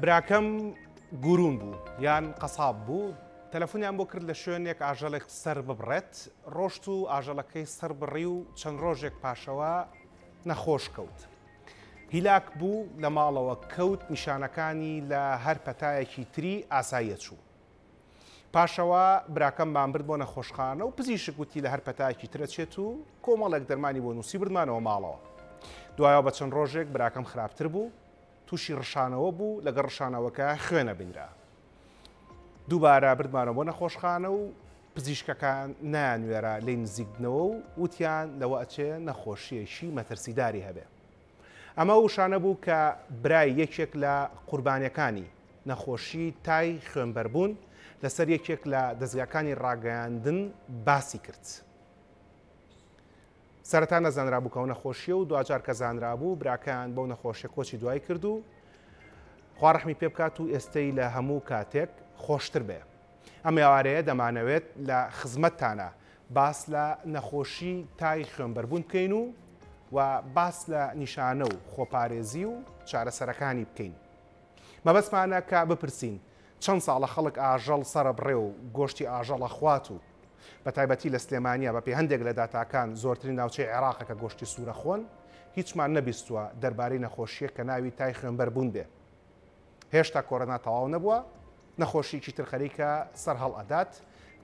براکەم گورون بوو یان قەساب بوو تەلەفۆنیان بۆ کرد لە شوێنێک ئاژەڵێک سەر ببڕێت ڕۆشت و ئاژەڵەکەی سەر بڕی و چەند ڕۆژێک پاشەوە نەخۆش کەوت. هیلاک بوو لە ماڵەوە کەوت نیشانەکانی لە هەر پەتایەکی تری ئاساییە چوو. پاشەوە براکەممان برد بۆ نەخۆشخانە و پزیشک گوتی لە هەر پەتایەکی ترە چێت و کۆمەڵێک دەرمانی بۆ نووسی بردمانەوە ماڵەوە. دوایەوە بە چەند ڕۆژێک براکەم خراپتر بوو، تووشی ڕشانەوە بوو لەگەڵ ڕشانەوەکە خوێنە بنرا. دووبارە بردمانەوە بۆ نەخۆشخانە و پزیشکەکان نانوێرە لی نزیکبنەوە و وتیان لەوە ئەچێ نەخۆشیەشی مەترسیداری هەبێ. ئەمە وشانە بوو کە برای یەکێک لە قوربانیەکانی نەخۆشی تای خوێنبەربوون لەسەر یەکێک لە دەستگاکانی ڕاگەیاندن باسی کرد. سەرەتا نەزانرابوو کە ئەو نەخۆشیە و دوجار کە زانرابوو براکان بەو نەخۆشیە کۆچی دوای کرد و خوا ڕەحمی پێ بکات و ئێستەی لە هەموو کاتێک خۆشتر بێ. ئەم ئێوارەیە دەمانەوێت لە خزمەتتانە باس لە نەخۆشی تای خوێنبەربوون بکەین و باس لە نیشانە و خۆپارێزی و چارەسەرەکانی بکەین. مەبەستمانە کە بپرسین چەند ساڵە خەڵک ئاژەڵ سەرە بڕێ و گۆشتی ئاژەڵە خوات و بە تایبەتی لە سلێمانیا بە پێی هەندێک لە داتاکان زۆرترین ناوچەی عێراقە کە گۆشتی سوورە خۆن هیچمان نەبیستووە دەربارەی نەخۆشیە کە ناوی تای خوێنبەربوون بێ. هێشتا کۆرۆنا تەواو نەبووە، نەخۆشیکی تر خەریکە سەر هەڵ ئەدات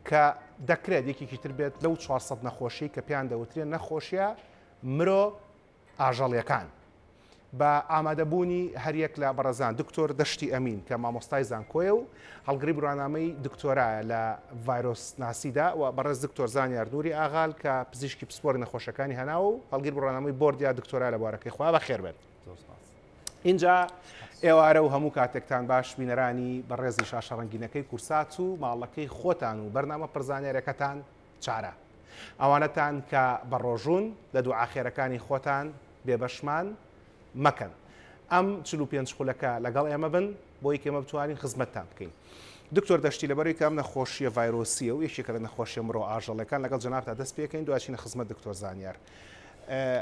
کە دەکرێت یەکێکی تر بێت لەو 400 نەخۆشی کە پێیان دەوترێن نەخۆشیە مرۆ ئاژەڵیەکان. بە ئامادەبوونی هەریەک لە بەڕێزان دکتۆر دەشتی ئەمین کە مامۆستای زانکۆیە و هەڵگری بڕوانامەی دکتۆرایە لە ڤایرۆس ناسیدا و بەڕێز دکتۆر زانیار نووری ئاغال کە پزیشکی پسپۆری نەخۆشەکانی هەنا و هەڵگیر بڕوانامەی بۆردیا دکتۆرا لە بوارەکەی خوا بەخێر بێت. اینجا ئێوارە و هەموو کاتێکتان باش بینەرانی بەڕێزی شاشە ڕەنگینەکەی کورسات و ماڵەکەی خۆتان و بەرنامە پرزانێرەکەتان چارە. ئەوانەتان کە بەڕۆژوون لە دوو ئاخێرەکانی خۆتان بێبەشمان مەکەن. ئەم 45 خولەکە لەگەڵ ئێمە بن بۆی کە ئێمە بتوانین خزمەتتان بکەین. دکتۆر دەشتی لەبەرەوەی کە ئەم نەخۆشیە ڤایرۆسیە و یەکێکە لە نەخۆشیە مرۆ ئاژەڵەکان لەگەڵ جەنابتا دەست پێکەین دوایچینە خزمەت دکتۆر زانیار.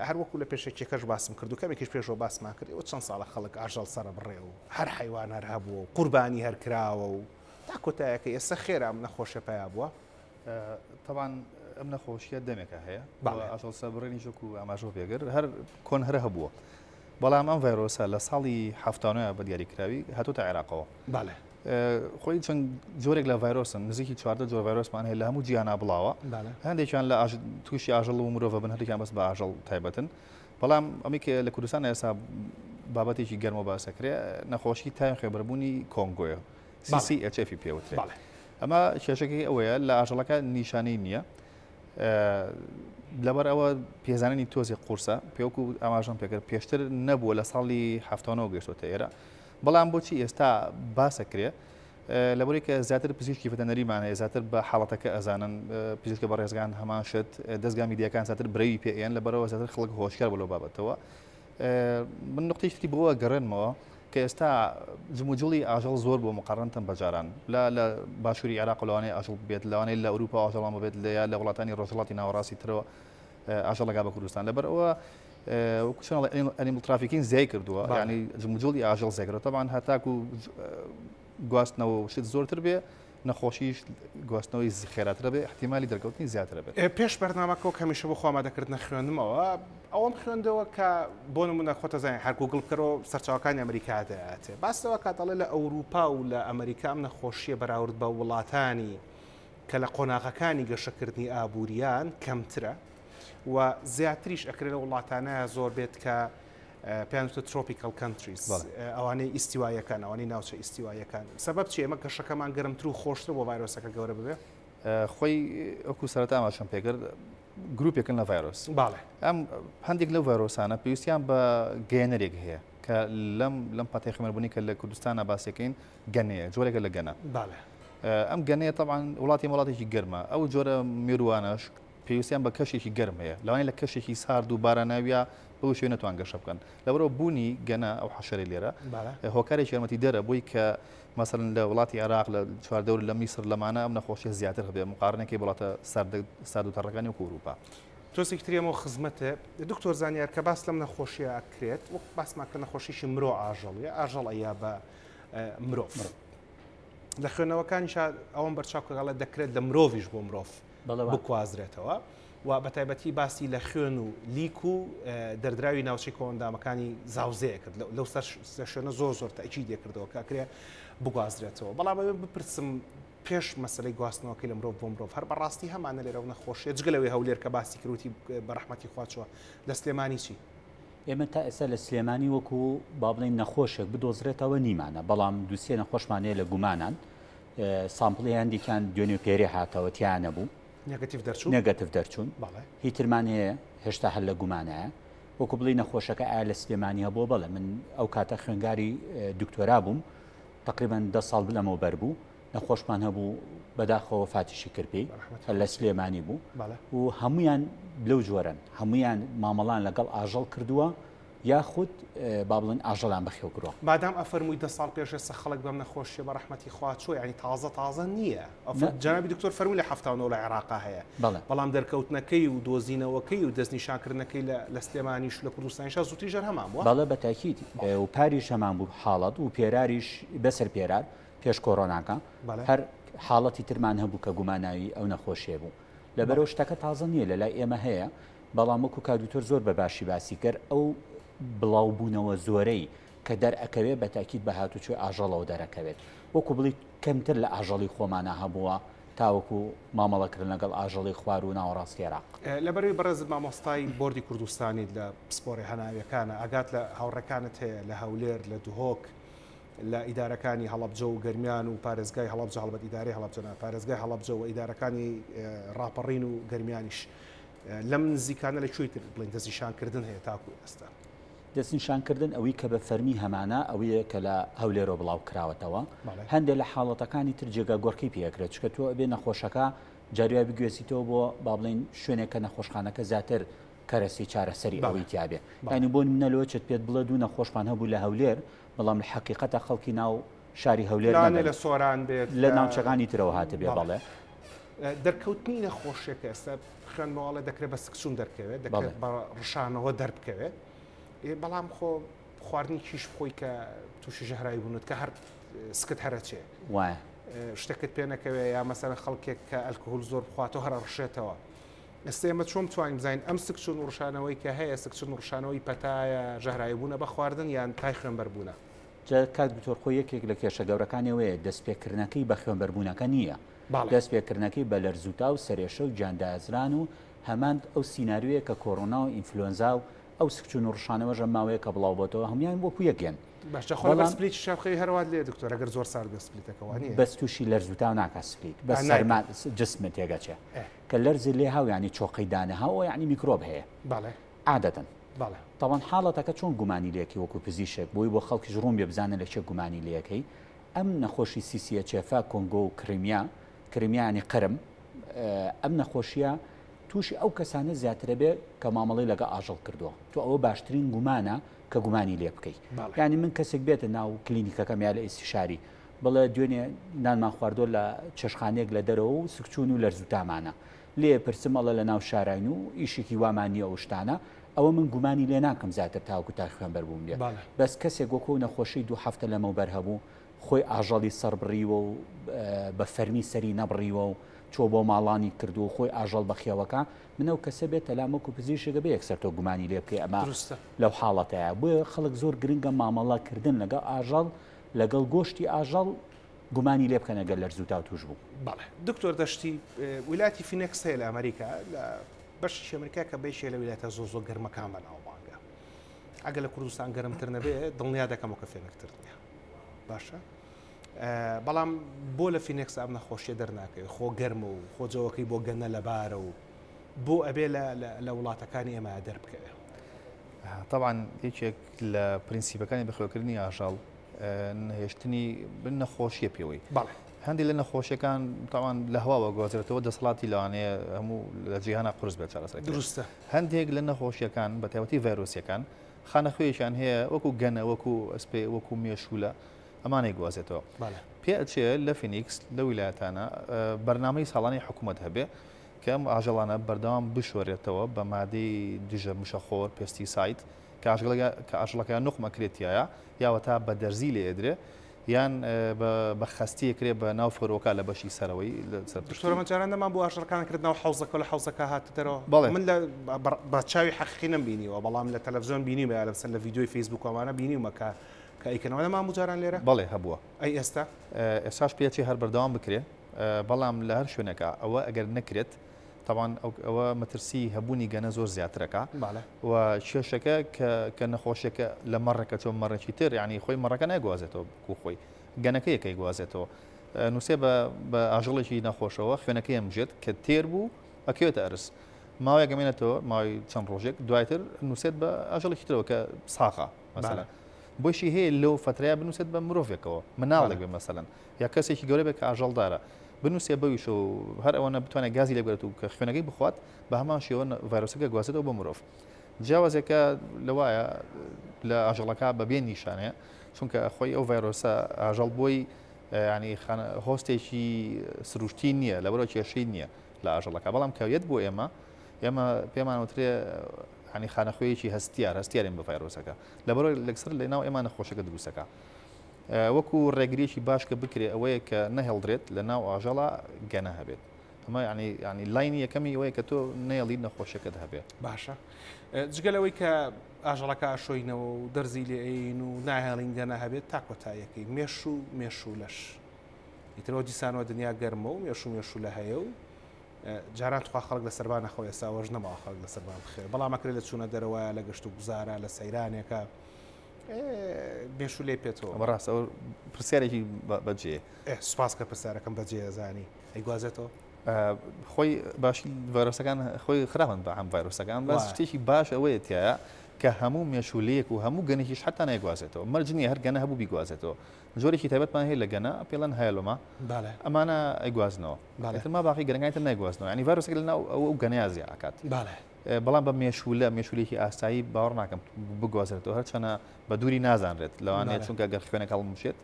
هەروەکو لە پێشێکێکەش باسم کرد و کەمێکیش پێشەوە باسمان کرد و چەند ساڵە خەڵک ئاژەڵ سەرە بڕێ و هەر حیوان هەر هەبووە و قوربانی هەر کراوە و تا کۆتایەکە ئێستا خێرا ئەم نەخۆشیە پیا بووە. طبعاً ئەم نەخۆشیە دەمێکە هەیە ئاژەڵ سەربڕێنی ژوک و ئاماژۆ پێگر هەر کۆن هەر هەبووە. بەڵام ئەم ڤایرۆسە لە ساڵی هەفتانەیە بە دیاریکراوی هاتوتە عێراقەوە. خۆی چەند جۆرێک لە ڤایرۆسن نزیکی 14 جۆر ڤایرۆسمان هەیە لە هەموو جیهانا بڵاوە. هەندێکیان لە تووشی ئاژەڵ و مرۆڤ بن، هەردێکیان بەس بە ئاژەڵ تایبەتن. بەڵام ئەمی کە لە کوردستان ئێستا بابەتێکی گەرمە باسەکرێ نەخۆشی تای خوێنبەربوونی کۆنگۆیە CCHF پێوترێت. ئەمە کێشەکەی ئەوەیە لە ئاژەڵەکە نیشانەی نییە. لەبەر ئەوە پێزانانی تۆزی قورسە پێوەکو ئاماژەم پێکرد پێشتر نەبووە لە ساڵی هەفتانەوە گەشتۆتە ئێرە. بەڵام بۆچی ئێستا باسەکرێ لەبەرەوەی کە زیاتر پزیشکی ڤەتەنەریمان هەیە زیاتر بە حاڵەتەکە ئەزانن پزیشکە بەڕێزگان هەمان شت دەستگا میدیاکان زیاتر برەوی پێیان لەبەرەوە زیاتر خەڵک هۆشیار بۆ لەو بابەتەوە. من نقطەی تری بۆەوە گەڕێنمەوە کە ئێستا جموجڵی ئاژەڵ زۆر بۆ مقارنتن بەجاران لە باشووری عێراق لەوانەیە ئاژەڵ بێت لەوانەیە لە ئەوروپا ئاژەڵان بێت لە وڵاتانی ڕۆژهەڵاتی ناوەڕاستی ترەوە ئاژەڵ لەگا بە کوردستان لەبەر ئەوە ئەنیمڵ ترافیکین زیای کردووە یعنی جموجڵی ئاژەڵ زیاکردەوە طبعاً هەتاکو گواستنەوە شت زۆرتر بێ نەخۆشیش گواستنەوەی خێراترە بێ احتیمالی دەرکەوتنی زیاترە بێت. پێش بەرنامەکە کەمیشە بۆ خۆ ئامادەکردنە خوێندمەوە ئەوەم خوێندەوە کە بۆ نمونە خۆتە زانین هەر گوگڵ بکەرەوە سەرچاوەکانی ئەمریکا دەهاتێ باسەوە کاتەڵێ لە ئەوروپا و لە ئەمریکا ئەم نەخۆشیە بەراورد بە وڵاتانی کە لە قۆناغەکانی گەشەکردنی ئابوووریان کەمترە و زیاتریش ئەکرێت لە وڵاتانەیە زۆر بێت کە پێیانوتە ترۆپیکەڵ کەنتریز ئەوانەی ئیستیوایەکان ئەوانەی ناوچە ئیستیوایەکان سەبەب چی ئێمە گەشەکەمان گەرمتر و خۆشتر بۆ ڤایرۆسەکە گەورە ببێ؟ خۆی ئەوکو سەرەتا ئاماژەم پێکرد گروپێکن لە ڤایرۆس. ئەم هەندێک لەو ڤایرۆسانە پێویستیان بە گەێنەرێک هەیە کە لەم پاتای خوێنبەربوونی کە لە کوردستانە باسەکەین گەنەیە جۆرێکە لە گەنە. ئەم گەنەیە طبعاً وڵاتێکی گەرمە ئەو جۆرە میێروانەش پێویستیان بە کەشێکی گەرم هەیە لەوانەیە لە کەشێکی سارد و باراناویە بەو شوێ نەتوان گەشە بکەن لەبەرەوە بوونی گەنە ئەو حەشەرە لێرە هۆکارێکی یارمەتی دەرە بۆی کە مەسەڵەن لە وڵاتی عێراق لە چواردەور لە میسر لەمانە ئەم نەخۆشیە زیاتر هەبێ مقارنەکەی وڵاتە سارد و تەڕەکانی وەکو ئەوروپا. تۆزێکی ترێمەوە خزمەتە دکتۆر زانیار کە باس لەم نەخۆشیە ئەکرێت وەک باسمان کە نەخۆشیشی مرۆ ئاژەڵیە ئاژەڵ ئەیا بە مرۆڤ لە خوێنەوەکانیشا ئەوم بەرچاوکەگەڵە دەکرێت لە مرۆڤیش بۆ مرۆڤ بکوازرێتەوە و بە تایبەتی باسی لە خوێن و لیک و دەردراوی ناوچەی کۆندامەکانی زاوزەیە کرد لەو شوێنە زۆر تاکید دێکردەوە کاکرێ بگوازرێتەوە بەڵام بپرسم پێش مەسلەی گواستنەوەکەی لە مرۆڤ بۆ مرۆڤ هەر بەڕاستی هەمانە لێرە نەخۆشیە جگەلەوەی هەولێر کە باسی کروتی بە ڕەحمەتی خواچوە لە سلێمانی چی؟ ئێمە تا ئێستا لە سلێمانی وەکو با بڵێن نەخۆشێک بدۆزرێتەوە نیمانە بەڵام دووسێ نەخۆشمانەیە لە گومانان سامپڵی هەندێکیان دوێنێ و پێرێ هاتەوە تیانە بوو نێگەتیڤ دەرچوون هیترمان هەیە هێشتا هەر لە گومانایە وەکو بڵی نەخۆشەکە ئایا لە سلێمانی هەبووە بەڵێ من ئەو کاتە خوێنگاری دکتۆرا بووم تقریبا 10 ساڵ لەمەوە بەربوو نەخۆشمان هەبوو بەداخەوە فاتیشی کردی لە سلێمانی بوو و هەمویان لەو جۆرن هەمویان مامەڵان لەگەڵ ئاژەڵ کردووە یاخود با بڵێن ئاژەڵان بەخێوکڕوە بادام ئەفەرمووی 10 ساڵ پێش ئێستا خەڵک بەم نەخۆشیە بە ڕەحمەتی خوا چۆ یعنی تازە نییە جەنابی دکتۆر فەرمووی لە 79 لە عێراقا هەیە بەڵام دەرکەوتنەکەی و دۆزینەوەکەی و دەستنیشانکردنەکەی لە سلێمانیش لە کوردستانیشا زووتری ژەر هەمان بووە بەڵێ بەتاکید و پاریش هەمان بوو حاڵەت و پێراریش بەسەر پێرار پێش کۆڕۆناکە هەر حاڵەتی ترمان هەبوو کە گوماناوی ئەو نەخۆشیە بوو لەبەرەوە شتەکە تازە نییە لە لای ئێمە هەیە بەڵام وەکو کادوتۆر زۆر بە باشی باسی کرد ئەو بڵاوبوونەوە زۆرەی کە دەرئەکەوێت بە تاکید بە هاتوچۆی ئاژەڵەوە دەرەکەوێت وەکو بڵی کەمتر لە ئاژەڵی خۆمانە هەبووە تاوەکو مامەڵەکردن لەگەڵ ئاژەڵی خوار و ناوەڕاستی عێراق لەبەروی بەڕێز مامۆستای بۆردی کوردستانی لە پسپۆڕی هەناویەکانە ئاگات لە هاوڕەکانت هەیە لە هەولێر لە دوهۆک لە ئیدارەکانی هەڵەبجە و گەرمیان و پارێزگای هەڵەبجە هەڵبەت ئیدارەی هەڵەبجە پارێزگای هەڵەبجە و ئیدارەکانی ڕاپەڕین و گەرمیانیش لەم نزیکانە لە کوێی تر بڵین دەستنیشانکردن هەیە تاکو ئێستا دەستنیشانکردن ئەوەی کە بە فەرمی هەمانە ئەوەیە کە لە هەولێرۆ بڵاو کراوەتەوە هەندێک لە حاڵەتەکانی تر جێگا گۆڕکەی پێکرێت چکە تۆ ئەبێ نەخۆشەکە جاروای بگوێزیتەوە بۆ با بڵین شوێنێک کە نەخۆشخانەکە زیاتر کەرەسی چارەسەری ئەوەی تیابێ ینی بۆ منەلەوە چێت پێت بڵێ دوو نەخۆشمان هەبوو لە هەولێر بەڵام لە حقیقەتە خەڵکی ناو شاری هەولێر لە سۆران بێت لە ناوچەکانی ترەوە هاتە بێ بەڵێ دەرکەوتنی نەخۆشیەکە ئێستا خوێنمەوەڵە دەکرێت بە سکسون دەرکەوێت دەکرێت بە ڕشانەوە دەربکەوێت بەڵام خواردنی کیش بخۆی کە تووشی ژەهرایی بوونت کە هەر سکت هەرەچێ وایە شتێکت پێ نەکەوێت یا مەسەرە خەڵکێک کە ئەلکۆهۆل زۆر بخواتەوە هەر ڕشێتەوە ئێستا ئێمە چۆن توانین بزانین ئەم سکچون و ڕشانەوەی کە هەیە سکچون و ڕشانەوەی پەتایە ژەهرایی بوونە بە خواردن یان تای خوێنبەربوونە کات دکتۆر خۆ یەکێک لە کێشە گەورەکانیەوەیە دەستپێکردنەکەی بە خوێنبەربوونەکە نییە دەستپێکردنەکەی بە لەرزوتا و سەرێشە و جاندازران و هەمان ئەو سینناریوەیە کە کۆڕۆنا و ئینفلۆنزا و ئەو سکچون و ڕشانەوە ژە ماوەیە کە بڵاو بۆتەوە هەمویان بۆ یەکێن باشە خۆ سپلیت شاخی هەروات لێ دکتۆر ئەگەر زۆر سال بە سپلیتەکەوانی بەس تووشی لەرزوتا و ناکات سپلیت بە سەرمان جسمت تێگەچێ کە لەرزی لێ هاو ینی چۆقەی دانەهاوە یعنی میکرۆب هەیە عادەتەن تاوان حاڵەتەکە چۆن گومانی لەکەی وەکو پزیشک بۆی بۆ خەڵکیش ڕوون بێ بزانە لە چێ گومانی لەکەی ئەم نەخۆشی سیسیە چێفا کۆنگۆ و کریمیانی قرم ئەم نەخۆشیە تووشی ئەو کەسانە زیاترە بێ کە مامەڵی لەگە ئاژەڵ کردووە تو ئەوە باشترین گومانە کە گومانی لێ بکەیت ینی من کەسێک بێتە ناو کلینیکەکەم یا لە ئیسیشاری بڵێ دوێنێ نانمان خواردۆ لە چێشخانەیەک لە دەرەوە و سکچون و لەرزوتامانە لێ پرسمەڵە لە ناو شاراین و ئیشێکی وامانیە ئەو شتانە ئەوە من گومانی لێ ناکەم زیاتر تاوەکو تا خوێنبەر بووم لێ بەس کەسێک وەکو نەخۆشی 2 هەفتە لەمەوبەر هەبوو خۆی ئاژەڵی سەر بڕیوە و بە فەرمی سەری نەبڕیوە و چۆ بۆ ماڵانی کردو و خۆی ئاژەڵ بەخێوەکە منەو کەسە بێت تەلامەکو پزیشکە بە یەکسەر تۆ گومانی لێ بکەی ئەمە لەو حاڵەتەیە بۆیە خەڵک زۆر گرنگە مامەڵەکردن لەگەڵ ئاژەڵ لەگەڵ گۆشتی ئاژەڵ گومانی لێ بکەنە گەل لەرزوتا و توش بوو بەڵێ دکتۆر دەشتی ویلاتی فینێکس هەیە لە ئەمریکا لە بەشی ئەمریکا کە بەشێ لە ویلایەتە زۆر گەرمەکان بەناوبانگە ئەگەر لە کوردستان گەرمتر نەبێت دڵنیا دەکەمەوە کە فێنێکتر نییە باشە بەڵام بۆ لە فینێکس ئەم نەخۆشیە دەرناکەی خۆ گەرمە و خۆجەوەکەی بۆ گەنە لەبارە و بۆ ئەبێ لە وڵاتەکانی ئێمە دەربکەوێت طبعا یەکێک لە پرینسیپەکانی بەخێوکردنی ئاژەڵ نهێشتنی نەخۆشیە پێوەی هەندێک لە نەخۆشیەکان تاوان لە هەواوە گوازرێتەوە دەسەڵاتی لەوانەیە هەموو لە جیهانە قورس بێت چارەسەر دروستە هەندێک لە نەخۆشیەکان بە تایبەتی ڤایرۆسیەکان خانەخوێیشان هەیە وەکو گەنە وەکو ئەسپێ وەکو مێشولە ئەمانەی گوازێتەوە پێ ئەچێت لە فینیکس لە ویلایەتانە بەرنامەی ساڵانی حکوومەت هەبێ کە ئەم ئاژەڵانە بەردەوام بشۆرێتەوە بە مادەی دژە مشەخۆر پێستیسایت کە ئاژەڵەکە نوخمەکرێتیایە یاوە تا بە دەرزی لێ ئێدرێ یان بە خستیەکرێ بە ناو فۆرۆکە لە بەشی سەرەوەی دکتۆرە جارانەمان بۆ ئاژەڵەکان ناو حوزەکە لە حوزەکە هاتەرەوە من لە بە چاوی حەقیقی نەمبینیوە بەڵام لە تەلەڤیزیۆن بینیمە لەسەر لە ڤیدیۆی فیسبوک ئەمانە بینیمە کە ئەیکەنەوە مامۆ جاران لێرە بەڵێ هەبووە ئەی ئێستا ئێستاش پێچی هەر بەردەوام بکرێ بەڵام لە هەر شوێنەکە ئەوە ئەگەر نەکرێت طبعاً ئەوە مەترسی هەبوونی گەنە زۆر زیاترەکە و کێشەکە کە نەخۆشیەکە لە مەڕێکە چۆن مەڕێکی تر یعنی خۆی مەڕەکە نایگوازێتەوە کو خۆی گەنەکە یەکەی گوازێتەوە نووسێ بە ئاژەڵێکی نەخۆشەوە خوێنەکەی ئەمژێت کە تێر بوو ئەکەوێتە ئەرس ماوەیە گەمێنێتەوە ماوەی چەند ڕۆژێک دوایتر نووسێت بە ئاژەڵێکی ترەوە کە ساخە مەسەلەن بۆشی هەیە لەو فترەیە بنووسێت بە مرۆڤێکەوە مناڵێک بێ مەسەلەن یا کەسێکی گەورە بێت کە ئاژەڵدارە بنووسێ بەویش و هەر ئەوەنە بتوانێت گازی لێبگرێت و کە خوێنەکەی بخوات بە هەمان شێوە ڤایرۆسەکە گوازێتەوە بە مرۆڤ جیاوازێکە لەوایە لە ئاژەڵەکە بەبێ نیشانەیە چونکە خۆی ئەو ڤایرۆسە ئاژەڵ بۆی ینی هۆستێکی سروشتی نییە لە بەرەوە کێشەی نییە لە ئاژەڵەکە بەڵام کەوێت بۆ ئێمە پێمانوترێ ینی خانەخوێیەکی هەستیارین بە ڤایرۆسەکە لە بەرەوە لەکسەر لە ناو ئێمە نەخۆشەکە دروستەکە وەکو ڕێگریەکی باش کە بکرێ ئەوەیە کە نەهێڵدرێت لە ناو ئاژەڵە گەنە هەبێت ئەمە ینی لاینی یەکەمی ئەوەیە کە تۆ نەیەڵی نەخۆشەکەت هەبێت باشە جگەلەوەی کە ئاژەڵەکە ئاشۆینەوە و دەرزی لێین و ناهێڵین گەنە هەبێت تا کۆتاییەکەی مێش و لەش ئیترەوە دیسانەوە دنیا گەرمە و مێش و لە هەیە و جاران تخوا خەڵک لە سەربان نەخۆ ئێستاوەژ نەما خەڵک لە سەربان بخێر بەڵام ئەکرێت لە چوونە دەرەوەیە لە گەشت و گوزارە لە سەیرانێکە بێش و لێ پێێتەوە ڕاستە پرسیارێکی بەجێ سوپاس کە پرسیارەکەم بەجێ زانی ئەیگوازێتەوە خۆی باشی ڤایرۆسەکان خۆی خراپن بە هەم ڤایرۆسەکان بەس شتێکی باش ئەوەیە تایە کە هەموو مێشولەیەک و هەموو گەنێکیش حتا نایگوازێتەوە مەرجنی هەر گەنە هەبوو بیگوازێتەوە جۆرێکی تایبەتمان هەیە لە گەنە پێڵەن هایلۆما ئەمانە ئەیگوازنەوە ما باقی گەنەکانتر نایگوازنەوە ینی ڤایرۆسەکە لەناو ئەو گەنەیە زیاکات بەڵام بە مێشولێکی ئاسایی باوەڕ ناکەم بگوازێتەوە هەرچەنە بە دووری نازانرێت لەوانەیە چونکە گەر خوێنێک هەڵمشێت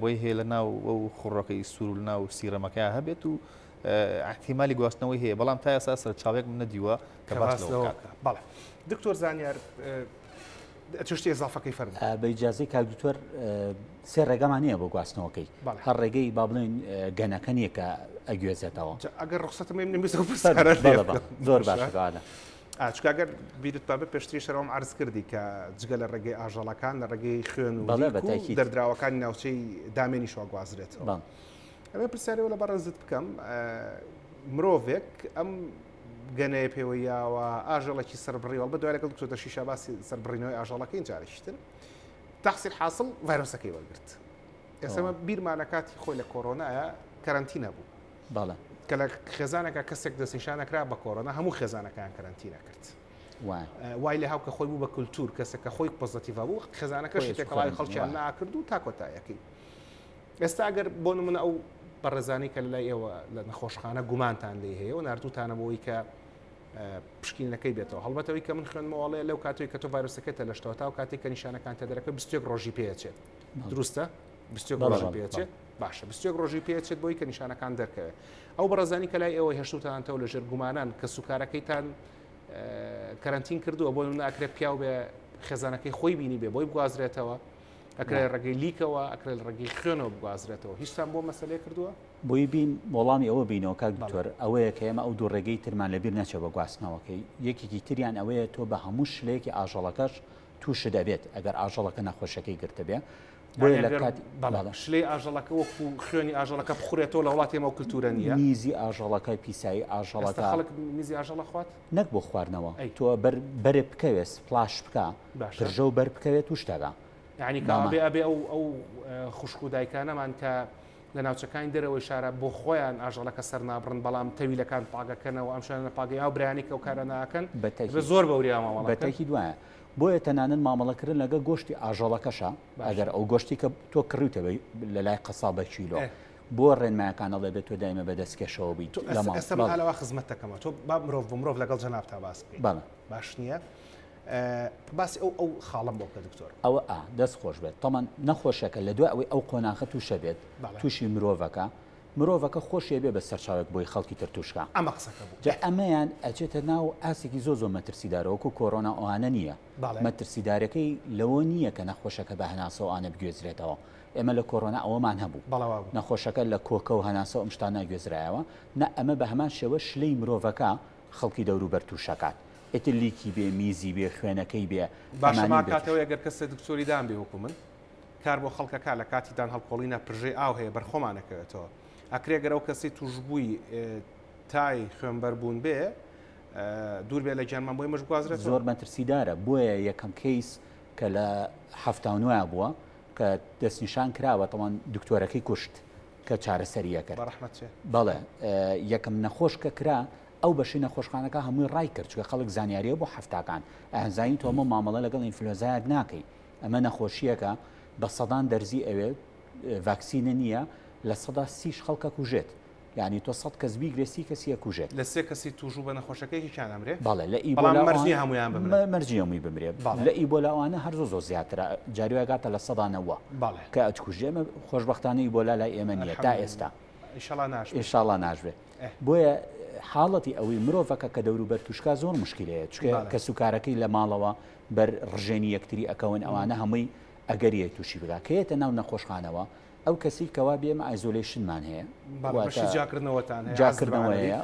بۆی هەیە لە ناو ئەو خوڕەکەی سوور و لە ناو سیرەمەکە هەبێت و احتیمالی گواستنەوەی هەیە بەڵام تا ئێستا سەر چاوێک نەدیوە کە باسەوە بەڵێ دکتۆر زانیار شتی ئێزافەکەی فەرموو بە ئیجازەی کاک دکتۆر سێ ڕێگەمان نییە بۆ گواستنەوەکەی هەر ڕێگەی با بڵێن گەنەکە نییە کە ئەگوێزێتەوە ئەگەر ڕخسەتم زۆر باشە چکە ئەگەر بیرت بابێت پێشتری شەرەوەم عرض کردی کە جگە لە ڕێگەی ئاژەڵەکان لە ڕێگەی خوێن و دەردراوەکانی ناوچەی دامێنی شواگوازرێتەوە ئەمە پرسیارەوە لە بەڕێزت بکەم مرۆڤێک ئەم گەنەیە پێوەیاوە ئاژەڵێکی سەربڕیوە بە دوای لەگەڵ دکتۆر شیشا باسی سەربڕینەوەی ئاژەڵەکەی جارێکتر تەحسیل حاصل ڤایرۆسەکەی وەرگرت ئێستا بیرمانەکاتی خۆی لە کۆڕۆنایە کەرەنتینە بوو بەڵێ کە لە خێزانێکە کەسێک دەستنیشانەکرا بە کۆڕۆنا هەموو خێزانەکان کەرەنتینە کرد وای لە هاوکە خۆی بوو بە کولتور کەسێکە خۆی پۆزتیڤ بوو خێزانەکەشی تێکەڵای خەڵکیان ناکرد و تا کۆتاییەکەی ئێستا ئەگەر بۆ نمونە ئەو بەڕێزانی کە لای ئێوە لە نەخۆشخانە گومانتان لێ هەیە و نردووتانە بۆی کە پشکینەکەی بێتەوە هەڵبەتەوەی کە من خوێنمەوەڵێ لەو کاتێک کە تۆ ڤایرۆسەکەتە لەشتەوە تا و کاتێک کە نیشانەکان تێدەرەکە 21 ڕۆژی پێچێت دروستە 21 ڕۆژی پێچێت باشە 21 ڕۆژی پێچێت بۆی کە نیشانەکان دەرکەوێت ئەو بەڕێزانی کە لای ئێوە هێشتوتانەوە لە ژێر گومانان کە سوکارەکەیتان کەرەنتین کردووە بۆ ناکرێت پیاو بێ خێزانەکەی خۆی بینی بێ بۆی بگوازرێتەوە ئەکرێت ڕێگەی لیکەوە ئەکرێت ڕێگەی خوێنەوە بگوازرێتەوە هیچتان بۆ مەسەلەیە کردووە بۆی بین وەڵامی ئەوە بینەوە کاک دکتۆر ئەوەیە کە ئێمە ئەو دوو ڕێگەی ترمان لەبیر نەچێت بە گواستنەوەکەی یەکێکی تریان ئەوەیە تۆ بە هەموو شلەیەکی ئاژەڵەکەش تووشە دەبێت ئەگەر ئاژەڵەکە نەخۆشەکەی گرتە بێ بۆیە لە کات شلەی ئاژەڵەکە وەکو خوێنی ئاژەڵەکە بخورێتەوە لە وڵاتی ئێمە و کولتورە نییە میزی ئاژەڵەکە پیسایی ئاژەڵەکە خەڵک میزی ئاژەڵە خوات نەک بۆ خواردنەوە تۆ بەرێ بکەوێت پلاش بکە پرژە و بەر بکەوێت و شتەکە یعنی کابێ ئەبێ ئەو خوشک و دایکانەمان کە لە ناوچەکانی دەرەوەی شارە بۆ خۆیان ئاژەڵەکە سەر نابڕن بەڵام تەویلەکان پاگەکەنەوە ئەم شوێنە پاگەی ئەو برایانێک ئەو کارە ناکەن زۆر بەوریا ماوەڵ بەتەکی دوایە بۆیە تەنانەت مامەڵەکردن لەگە گۆشتی ئاژەڵەکەشە ئەگەر ئەو گۆشتی کە تۆ کڕیتە لە لای قەسابە کیلۆ بۆ ڕێنمایەکانەڵێ بێت تۆ دایمە بەدەستکەشەوە بیت لەماڵەوە خزمەتەکەمە تۆ با مرۆڤ بۆ مرۆڤ لەگەڵ جەناب تا باس بکەین باش نییە باسی ئەو خاڵم بۆ بکە دکتۆر ئەوە دەست خۆش بێت تەمان نەخۆشەکە لە دوای ئەوەی ئەو قۆناغە تووشە بێت تووشی مرۆڤەکە خۆشیە بێ بە سەرچاوێک بۆی خەڵکی تر توشکە ئەمە قسەکە بوو ئەمەیان ئەچێتە ناو ئاسێکی زۆ مەترسیدارەوەکو کۆڕۆنا ئەوانە نییە مەترسیدارەکەی لەوە نییە کە نەخۆشەکە بە هەناسەوە ئانە بگوێزرێتەوە ئێمە لە کۆڕۆنا ئەوەمان هەبوو نەخۆشەکە لە کۆکە و هەناسە ئەم شتانە گوێزرایەوە نە ئەمە بە هەمان شێوە شلەی مرۆڤەکە خەڵکی دەوروبەر تووشەکات ئێتر لیکی بێ میزی بێ خوێنەکەی بێ باشەما کاتەوە ئەگەر کەسە دکتۆری دان بێ وەکو من کار بۆ خەڵکەکە لە کاتیدان هەڵکۆڵینە پرژێ ئاو هەیە بەرخۆمانەکەوێتەوە ئەکرێگەر ئەو کەسی توشببووی تای خوێنبەربوون بێ دوور بێ لە گیانمان بۆی مەشگوازرێت زۆر مەترسیدارە بۆیە یەکەم کەیس کە لە هەفتاونوە بووە کە دەستنیشان کراوە تەوان دکتۆرەکەی کوشت کە چارەسەریەکە بەڵێ یەکەم نەخۆش کە کرا ئەو بەشی نەخۆشخانەکە هەمووی ڕای کرد چکە خەڵک زانیاریە بۆ هەفتاکان ئەهنزانی تۆمە مامەڵە لەگەڵ ئینفلۆزایەک ناکەی ئەمە نەخۆشیەکە بە سەدان دەرزی ئەوێت ڤاکسینە نییە لە سەدا 30 خەڵکە کوژێت یعنی تۆ 100 کەس بیگرێ 30 کەسیە کوژێت لە 3 کەسی توژوو بە نەخۆشەکەی هیچیان ئەمرێ بەڵێ لە ئیبۆلا مەرجی هەمویان بمرێ مەرجی هەمووی بمرێ لە ئیبۆلاوانە هەر زۆر زیاترە جاریواگاتە لە سەدانەوە کە ئەچکوژێمە خۆشبەختانە ئیبۆلا لای ئێمە نییە تا ئێستا ئینشاڵڵا ناژوێ بۆیە حاڵەتی ئەوەی مرۆڤەکە کە دەوروبەر توشکا زۆر مشکلەیە چکە کە سوکارەکەی لە ماڵەوە بەر ڕژێنی یەکتری ئەکەون ئەوانە هەمووی ئەگەریە تووشی بگا کەیەتە ناو نەخۆشخانەوە ئەو کەسی کەوا بێمە ئایزۆلیشنمان هەیە جاکردنەوەیە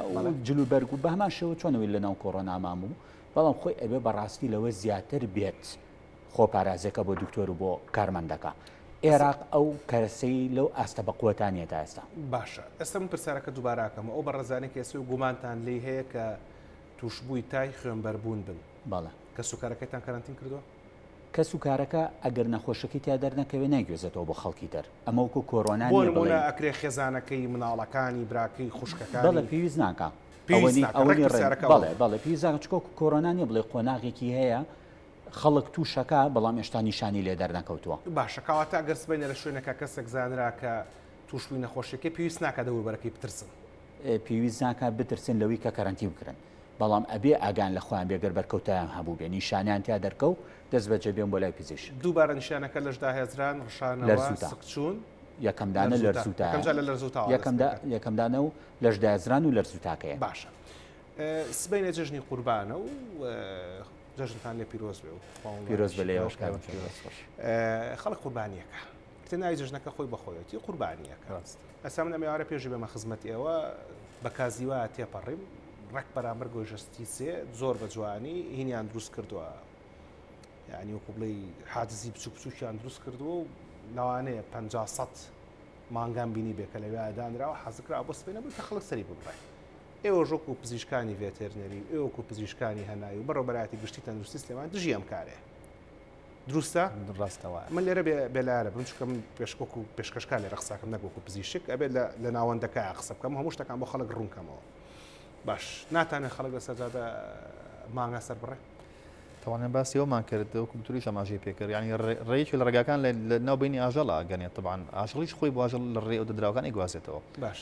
جلوبەرگ و بە هەمان شێوە چۆنەوەی لە ناو کۆڕۆنامان بوو بەڵام خۆی ئەبێ بەڕاستی لەوە زیاتر بێت خۆپارازەکە بۆ دکتۆر و بۆ کارمەندەکە عێراق ئەو کەرسەی لەو ئاستە بە قوتانیە تا ئێستا باشە ئێستا من پرسیارەکە دووباراکەمە ئەو بەڕێزانێک ئێستا و گومانتان لێ هەیە کە توشببووی تای خوێنبەربوون بن بەڵێ کە سوکارەکەیتان کارانتین کردووە کە سوکارەکە ئەگەر نەخۆشەکەی تا دەرنەکەوێ ناگوێزێتەوە بۆ خەڵکی دەر ئەمە وەکو کۆڕۆنا ئەکرێ خێزانەکەی مناڵەکانی براکەی خوشکەکان بەڵێ پێویست ناکە بەڵێ پێویستە چکۆ کۆڕۆنانی بڵێ قۆناغێکی هەیە خەڵک تووشەکە بەڵام هێشتا نیشانی لێ دەرنەکەوتووە باشەکەواتە ئەگەر سبینە لە شوێنەکە کەسێک زانرا کە تووشوی نەخۆشیەکەی پێویست ناکە دەوروبەرەکەی بترسن پێویست ناکە بترسن لەوەی کە کەرەنتی بکرن بەڵام ئەبێ ئاگان لە خۆیان بێگەر بەرکەوتیان هەبوو بێ نیشانیان تیا دەرکەوت دەست بەجێ بێن بۆ لای پزیشک دووبارە نیشانەکە لەشدا هێزران ڕشانەوە سقچوون یەکەمدانە یەکەمدانە و لەشدازران و لەرزوتاکەیە باشە سبینە جژنی قوربانە و جژنتان لێ پیرۆز بێ و پیرۆز بە لێوەش خەڵک قوربانیەکە ناوی جژنەکە خۆی بەخۆیەتی قوربانیەکە ئەسا من ئەمێوارە پێشی بێمە خزمەت ئێوە بە کازیوە تێپەڕیم ڕێک بەرامبەر گۆژەستی سێ زۆر بە جوانی هینیان دروست کردووە یعنی وەکو بڵێ حادزی بچوو بچووکیان دروست کردووە و لەوانەیە 50 مانگان بینی بێ کە لەوێ دانراوە حەزکرا بۆ سبینە بووی کە خەڵک سەری ببڕێ ئێوە ژۆکو پزیشکانی ڤێتێرنەری ئێوەکو پزیشکانی هەناوی و بەڕێوەبەرایەتی گشتی تەندروستی سلێمان دژی ئەم کارێ دروستە ڕاستەوە من لێرە بێلارە بم چکە من پێشکۆک و پێشکەشکان لێرە قساکەم نەگوکو پزیشک ئەبێت لە ناوەندەکە قسە بکەم هەموو شتەکان بۆ خەڵک ڕوونکەمەوە باش ناتانێت خەڵک لە سەرجادە مانگە سەر بڕێ تەوانێت باسی ئەومان کرد و کولتوریش ئاماژەی پێکرد ینی ڕێیەکی لە ڕێگاکان لە ناوبینی ئاژەڵە گەنێت طبعاً ئاژەڵیش خۆی بۆ ئاژەڵ لە ڕێ ئەو دەدراوەکانی گوازێتەوە باش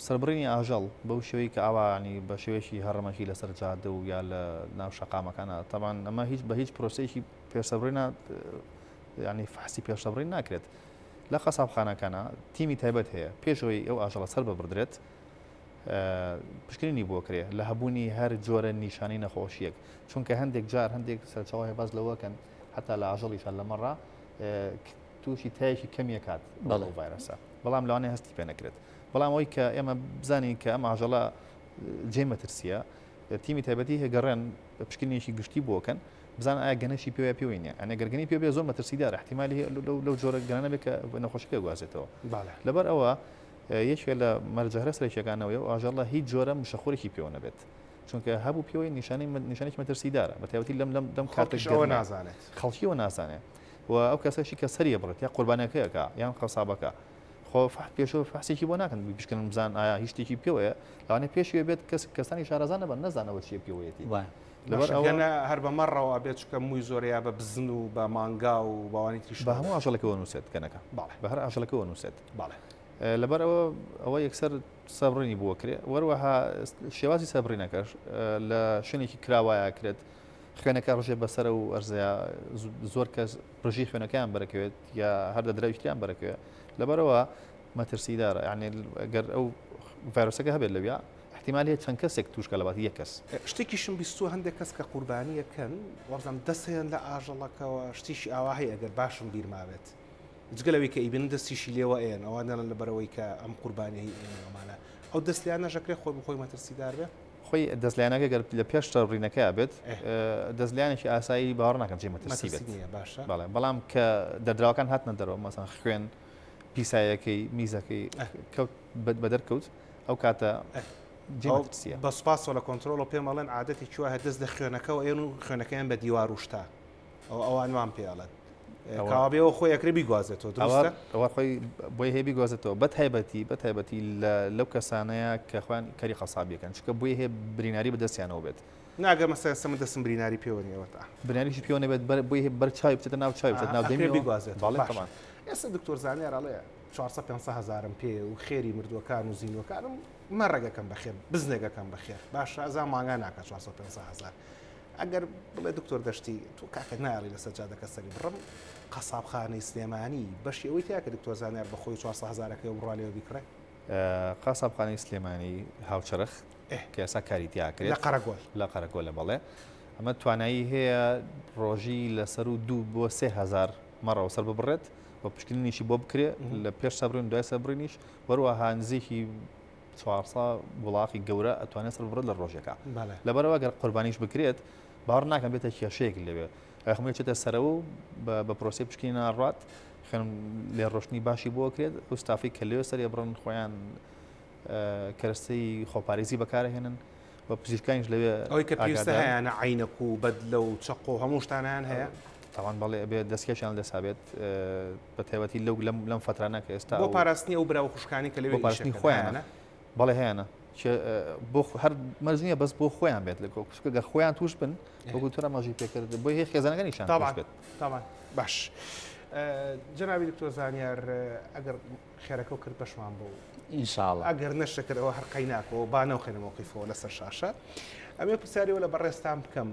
سەربڕینی ئاژەڵ بەو شێوەی کە ئاوانی بە شێوەیەکی هەڕەمەشی لەسەر جادە و یا لە ناو شەقامەکانە طبعاً ئەمە هیچ بە هیچ پرۆسەیەکی پێشسەبڕینە ینی فحسی پێشسەبڕین ناکرێت لە قەسابخانەکانە تیمی تایبەت هەیە پێشەوەی ئەو ئاژەڵە سەر ببردرێت پشکنینی بۆ کرێ لە هەبوونی هەر جۆرە نیشانی نەخۆشیەک چونکە هەندێک جار هەندێک سەرچاوی هێباز لەوەکەن حتا لە ئاژەڵیشان لەمەڕا تووشی تایەکی کەمیە کات ڤایرەسە بەڵام لەوانەیە هەستی پێ نەکرێت بەڵام ئەوی کە ئێمە بزانین کە ئەم ئاژەڵە جێ مەترسیە تیمی تایبەتی هێگەڕێن پشکنینیشی گشتی بۆکەن بزان ئایا گەنەشی پێوە پێوەی نیە ئەنە گەرگنی پێ بێ زۆر مەترسیدار احتیمالی لەو جۆرە گەنە بێت کە نەخۆشیەکە گوازێتەوە لەبەر ئەوە یەکێک لە مەرجەهرە سەرکیەکانەوەی و ئاژەڵە هیچ جۆرە مشەخۆرێکی پێوە نەبێت چونکە هەبوو پێوەی نیشانێکی مەترسیدارە بە تایبەتی لەم کاتێکەوە نازانێت خەڵکیەوە نازانێت و ئەو کەسەشی کە سەریە بڕێت یا قوربانەکەیەکە یان قەسابەکە خۆ پێشەوە فحسێکی بۆ ناکەن بشکن بزان ئایا هیچ شتێکی پێوەیە لەوانەیە پێشوێ بێت کەسانی شارەزان نەبن نەزانەوە چیە پێوەیەتی لەبەر ئەوە هەر بە مەڕەوە بێت چکە مووی زۆریا بە بزن و بە مانگا و باوانی تریش بە هەموو ئاژەڵەکەەوە نووسێت کەنەکە بە هەر ئاژەڵەکەەوە نووسێت باڵێ لەبەر ئەوە یەکسەر سەبڕینی بووە کرێ وەروەها شێوازی سەبڕینەکەش لە شوێنێکی کراوایە کرێت خوێنەکە ڕژێ بەسەر و ئەرزەیە زۆر کەس ڕژی خوێنەکەیان بەرەکەوێت یا هەر دەدراویشتیان بەرەکەوێت لەبەرەوە مەترسیدارە یعنی ئەگەر ئەو ڤایرۆسەکە هەبێت لەویا احتیمالی چەند کەسێک توشکە لەباتی یەک کەس شتێکیشم بیستوە هەندێک کەس کە قوربانیەکەن وەڵام دەستیان لە ئاژەڵەکەەوە شتیشی ئاوا هەیە ئەگەر باشم بیرماوێت جگەلەوەی کە ئیبن دەستیشی لێوە ئێن ئەوانە لە بەرەوەی کە ئەم قوربانی ئێمانە ئەو دەستیان نەژەکرێ خۆی بخۆی مەترسیدار بێ خۆی دەستلیانەکە گەر لە پێش ڕینەکە بێت دەستلیانێکی ئاسایی باوەڕ ناکەن جێ مەترسی بێت باشە بەڵام کە دەردراوەکان هاتنە دەرەوە مەسەن خوێن پیسایەکەی میزەکەی کەوت بە دەرکەوت ئەو کاتە بە سوپاسەوە لە کۆنتترۆڵ پێم مەڵێن عادەتی چوە هەدەست لە خوێنەکەەوە ئێن و خوێنەکەیان بە دیوار وشتا ئەوانوان پێڵێت کاوابێەوە خۆی ئەکرێ بیگوازێتەوە ئەوە خۆی بۆی هەیە بیگوازێتەوە بە تایبەتی لەو کەسانەیە کە خوان کەری قەسابیەکەن چکە بۆی هەیە بریناری بەدەستیانەوە بێت ناگە مەسە سەمە دەسم بریناری پێوەنیەوە تا بریناریشی پێوە نەبێت بۆی بەرچاوی بچێتە ناو چاوی بچێت ناو دەمی بیگوازێت باڵێ ئێستا دکتۆر زانیار ئەڵێ 400 هزارم پێ و خێری مردووەکان و زیینوەکانم مەڕێگەکەم بەخێر بزنێگەکەم بەخێر باشە ئەزا ماگا ناکە 400 هزار ئەگەر بڵێ دکتۆر دەشتی تو کاکە ناڵی لە سەجادەکە سەری بڕم قەسابخانەی سلێمانی بەشی ئەوەی تاکە دکتۆر زانیار بەخۆی 400 هزارەکەی بڕالێەوە بیکڕێ قەسابخانەی سلێمانی هاوچەرخ کە ئێستا کاری تیاکرێت لە قەرەگۆلە بەڵێ ئەمە توانایی هەیە ڕۆژی لەسەر و 2 بۆ 3 هزار مەڕەوە سەر ببڕێت بە پشکنینیشی بۆ بکرێت لە پێش سەبرین دوای سەبرینیش وەروەها نزیکی 400 وڵاقی گەورە ئەتوانێت سەر بڕێت لە ڕۆژێکە لەبەرەوە گەر قوربانیش بکرێت باوەڕ ناکەم بێتە کێشەیەک لەوێ خەمە چێتە سەرەوە و بە پرۆسی پشکنی ناڕات خوێن لێ ڕۆشتنی باشی بۆ کرێت و ستافی کە لێوە سەر بڕن خۆیان کەرەستەی خۆپارێزی بەکارهێنن بە پزیشکانیش لەوێ ئەوەی کە پێویستە هەیەە عینەک و بەدلە و چەق و هەموو شتانیان هەیە تاوان بەڵێ ئەبێ دەستکێشیان لەسابێت بە تایبەتی لەم فترانە کە ئێستا بۆ پاراستنی ئەو براوە خوشکانی کە لەوێ پاراستنی خۆیانە بەڵێ هەیەە بۆ هەر مەرزنیە بەس بۆ خۆیان بێت لە کۆکسکە گە خۆیان توش بن بۆ تۆرە ماژی پێکرد بۆ هەیە خێزانەکەنیشان بێت تاوان باش جنابی دکتۆر زانیار ئەگەر خێرەکە و کرد بەشمان بۆ ئینشاءڵڵا ئەگەر نەشەکردەوە هەر قەیناکەوە با نەوخێنە مۆقیفەوە لەسەر شاشە ئەمێ پرسیاریەوە لە بەڕێستان بکەم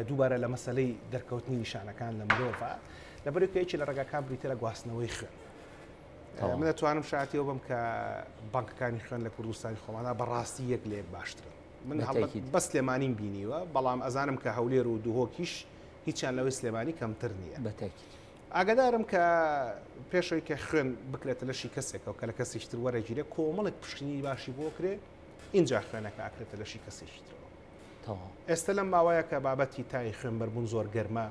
دووبارە لە مەسەلەی دەرکەوتنی نیشانەکان لە مرۆڤ لەبەرێکی لە ڕێگاکان بریتە لە گواستنەوەی خوێن من دەتوانم شاتیەوە بم کە بانکەکانی خوێن لە کوردستانی خۆماندا بەڕاستی یەک لە یەک باشترن من بەس سلێمانیم بینیوە بەڵام ئەزانم کە هەولێر و دووهۆکیش هیچیان لەوەی سلێمانی کەمتر نییە ئاگدارم کە پێشەوەی کە خوێن بکرێتە لەشی کەسێکەوە کە لە کەسیشتر وەرەگیرێ کۆمەڵێک پشکنی باشی بۆ کرێ اینجا خوێنەکە ئاکرێتە لەشی کەسیشترەوە ئێستا لەم ماوەیە کە بابەتی تای خوێنبەربوون زۆر گەرمە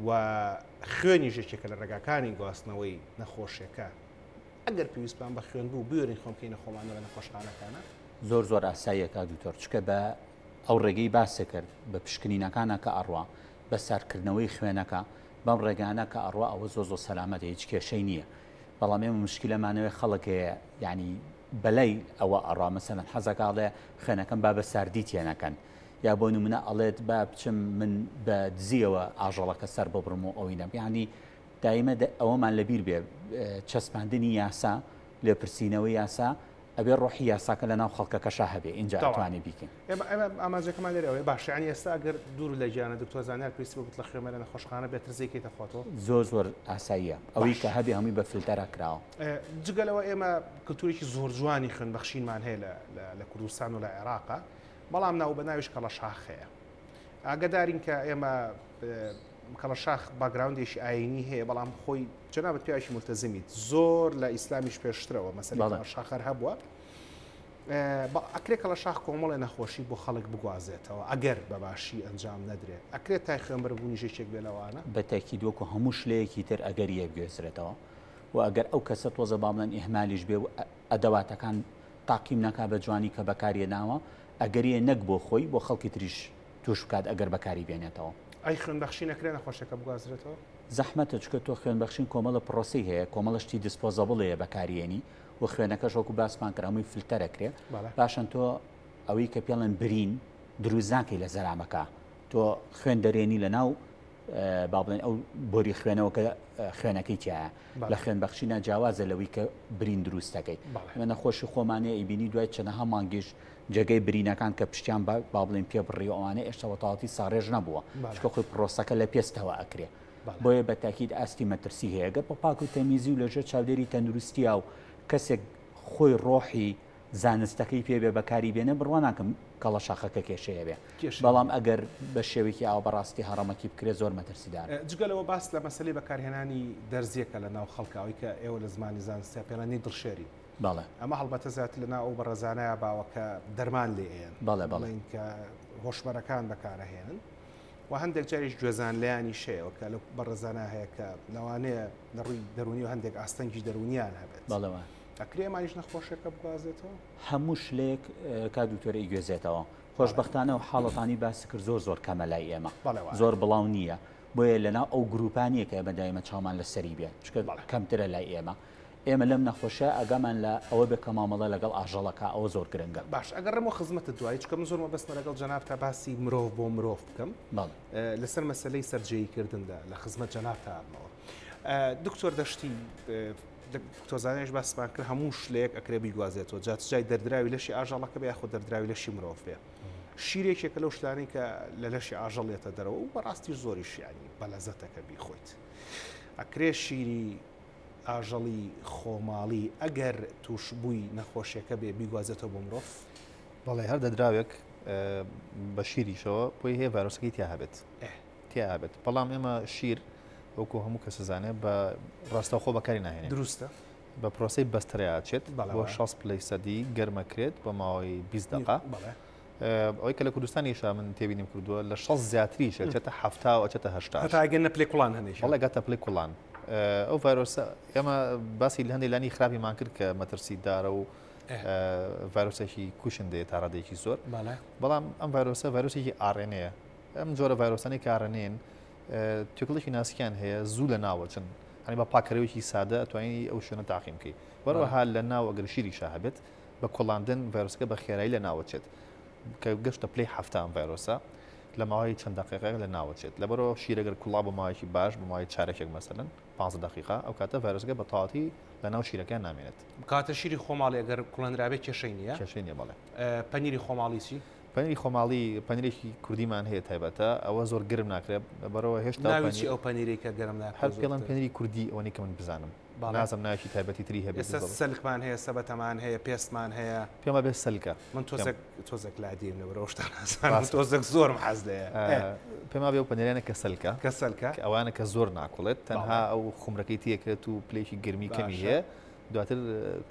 و خوێنی ژێکێکە لە ڕێگاکانی گواستنەوەی نەخۆشیەکە ئەگەر پێویستمان بە خوێن بوو بێرین خۆمکەینە خۆمانە لە نەخۆشخانەکانە زۆر ئاساییەکە دوتۆر چکە بە ئەو ڕێگەی باسە کرد بە پشکنینەکانە کە ئەڕوا بە سارکردنەوەی خوێنەکە بەم ڕێگانە کە ئەڕوا ئەوە زۆر سەلامەت هیچ کێشەی نییە بەڵام ئێمە مشکلەمانەوەی خەڵکەیە ینی بەلای ئەوە ئەڕوا مەسەلەن حەزەکاڵێ خوێنەکەم با بە ساردی تێنەکەن یا بۆ نمونە ئەڵێت با بچم من بە دزیەوە ئاژەڵەکە سەر ببڕم و ئەوی نەم یعنی دایمە ئەوەمان لەبیر بێ چەسپاندنی یاسا لێپرسینەوەی یاسا ئەبێ ڕۆحی یاساکە لە ناو خەڵکەکەشا هەبێ اینجا ئەتوانێ بیکەین ئاماژەکەمان لێرەوەی باشیانی ئێستا ئەگەر دوور لە گیانە دکتۆر زانیار پێویستی بە لە خوێنە لە نەخۆشخانە بێتتر زیکەیتە خۆتەوە زۆر ئاساییە ئەوەی کە هەبێ هەمووی بە فیلتەرە کراوە جگەلەوە ئێمە کلتورێکی زۆر جوانی خوێنبەخشینمان هەیە لە کوردستان و لە عێراقا بەڵام ناو بە ناویش کەڵەشاخەیە ئاگدارین کە ئێمە کەڵەشاخ باگراوندێکی ئاینی هەیە بەڵام خۆی جەنابەت پیاوێکی ملتەزمیت زۆر لە ئیسلامیش پێشترەوە مەسەلەی شاخەر هەبووە ئەکرێت کەڵەشاخ کۆمەڵی نەخۆشی بۆ خەڵک بگوازێتەوە ئەگەر بەباشی ئەنجام نەدرێت ئەکرێت تای خوێنبەربوونی ژێکێک بێ لەوانە بە تاکیدوەکو هەموو شلەیەکی تر ئەگەر یەکگوێزرێتەوە و ئەگەر ئەو کەسە تۆزە با بڵێن ئیهمالیش بێ و ئەدەواتەکان تاقیم نەکا بە جوانی کە بەکارێناوە ئەگەریە نەک بۆ خۆی بۆ خەڵکی تریش توش بکات ئەگەر بەکاری بێنێتەوە ئەی خوێنبەخشی نەکرێت نەخۆشەکە بگوازرێتەوە زەحمەتە چکە تۆ خوێنبەخشین کۆمەڵە پرۆسی هەیە کۆمەڵشتی دیسپۆزەبڵەیە بەکارێنی و خوێنەکەش وەکو باسمان کرامووی فلتەرەکرێ باشن تۆ ئەوەی کە پێڵێن برین دروزاکەی لە زەرامەکە تۆ خوێن دەرێنی لە ناو با بڵێن ئەو بۆری خوێنەوە کە خوێنەکەی تایە لە خوێنبەخشی ناجیاوازە لەوەی کە برین دروستەکەی ئەمە نەخۆشی خۆمانەیە ئیبینی دوای چەندەها مانگیش جێگەی برینەکان کە پشتیان با بڵێن پێ بڕی ئەوانە ئێشتا وەتاڵەتی ساڕێژ نەبووە چکە خۆی پرۆسەکە لە پێستەوە ئەکرێ بۆیە بە تاکید ئاستی مەترسی هەیە گە بە پاک و تەمیزی و لەژێر چاودێری تەندروستیە و کەسێک خۆی ڕۆحی زانستەکەی پێبێ بەکاری بێنە بڕوان ناکەم کەڵە شاخەکە کێشەیە بێ بەڵام ئەگەر بە شێوێکی ئاو بەڕاستی هەڕەمەکی بکرێت زۆر مەترسیدار جگەلەوە باس لە مەسلەی بەکارهێنانی دەرزیەکە لە ناو خەڵکاوی کە ئێوە لە زمانی زانستی پێڵانی دڵشێری بەڵێ ئەمە هەڵبەتە زیاتر لە ناو ئەو بەڕێزانەیە باوەکە دەرمان لێ ئێن بەڵێ کە هۆشبەرەکان بەکارەهێنن و هەندێک جاریش گوێزان لایانی شەیەوە کە لە بەڕێزانە هەیە کە لەوانەیە لە ڕووی دەرونی و هەندێک ئاستەنگی دەرونیان هەبێت بەڵێوە ئەکرێمانیش نەخۆشەکە بگازێتەوە هەموو شلێک کا دوتۆرەی گوێزێتەوە خۆشببختانە و حاڵەتانی باسی کرد زۆر کەمە لای ئێمە زۆر بڵاو نییە بۆیە لەناو ئەو گروپانیە کە بەدایمە چاومان لە سەری بێت چکە کەمترە لای ئێمە لەم نەخۆشە ئەگەمان لە ئەوە بێ کە مامەڵە لەگەڵ ئاژەڵەکە ئەوە زۆر گرنگە باش ئەگەڕێمەوە خزمەتە دوایی چکەم زۆرمە بەستمە لەگەڵ جەناب تا باسی مرۆڤ بۆ مرۆڤ بکەم لەسەر مەسلەی سەررجەییکردندا لە خزمەت جەناب تاڕنەوە دکتۆر دەشتی تۆزانێش باسمان کرد هەموو شلێک ئەکرێ بیگوازێتەوە جای دەردراوی لەشی ئاژەڵەکە بێ خۆ دەردراوی لەشی مرۆڤ بێ شیرێکێکە لەو شتانی کە لە لەشی ئاژەڵێتە دەرەوە و بەڕاستی زۆریش یانی بەلەزەتەکە بیخۆیت ئەکرێ شیری ئاژەڵی خۆماڵی ئەگەر توش بووی نەخۆشیەکە بێ بیگوازێتەوە بۆ مرۆڤ بەڵێ هەر دەدراوێک بە شیریشەوە بۆی هەیە ڤایرۆسەکەی تیا هەبێت بەڵام ئێمە شیر وەکو هەموو کەس زانێ بە ڕاستەوخۆ بەکاری ناهێنێت دروستە بە پرۆسی بەستەرەیەچێت بۆ 6 پلەی سەدی گەرمەکرێت بە ماوەی 20 دقیقە ئەوەی کە لە کوردستانیشا من تێبینیم کردووە لە 6 زیاتریش چێتە 70 ئەچێتە 80 هەتاگەن نە پلەی کوڵان هەنێش وڵای گاتە پلەی کوڵان ئەو ڤایرۆسە ئێمە باسی لە هەندێک لانی خراپیمان کرد کە مەترسیدارە و ڤایرۆسێکی کوشن دێت تا ڕادێکی زۆر بەڵام ئەم ڤایرۆسێکی ئارێنەیە ئەم جۆرە ڤایرۆسانی کە ئارێنێن توکڵێکی ناسییان هەیە زوو لە ناوەچن هەنی بە پاکەرەوەی سادە ئەتوانی ئەو شوێنە تاقیم بکەیت وەروەها لە ناو ئەگەر شیری شاهبێت بە کۆڵاندن ڤایرۆسەکە بە خێرایی لە ناوەچێت کە گەشتە پلەی هەفتان ڤایرۆسە لە ماوەی چەند دقیقەیە لە ناوەچێت لەبەرەوە شیرەگەر کوڵا بە ماوەیەکی باش بە ماوەی چارەکێک مەسەلەن 15 دقیقە ئەو کاتە ڤایرۆسەکە بە تەواوەتی لە ناو شیرەکان نامێنێت کاتە شیری خۆماڵی ئەگەر کوڵەندرابێت کێشەی نییە کێشەی نییە بەڵێ پەنیری خۆماڵی چی پەنیری خۆماڵی پەنیرێکی کوردیمان هەیە تایبەتە ئەوە زۆر گرم ناکرێت بەرەوە هێشتا ئەو پەنیرێکە گەرم هەر پێڵەن پەنیری کوردی ئەوەی کە من بزانم نازم ناوی تایبەتی تری هەبێت سەلکمان هەیە سەبەتەمان هەیە پێستمان هەیە پێمە بێت سەلکە من تۆزێک لادیم لەبەرەوە شتان تۆزێک زۆرم حەز لێیە پێما بێ و پەنیرانە کە سەلکە ئەوانە کە زۆر ناکوڵێت تەنها ئەو خومرەکەی تێکرێت و پلێکی گرمی کەمی هەیە دواتر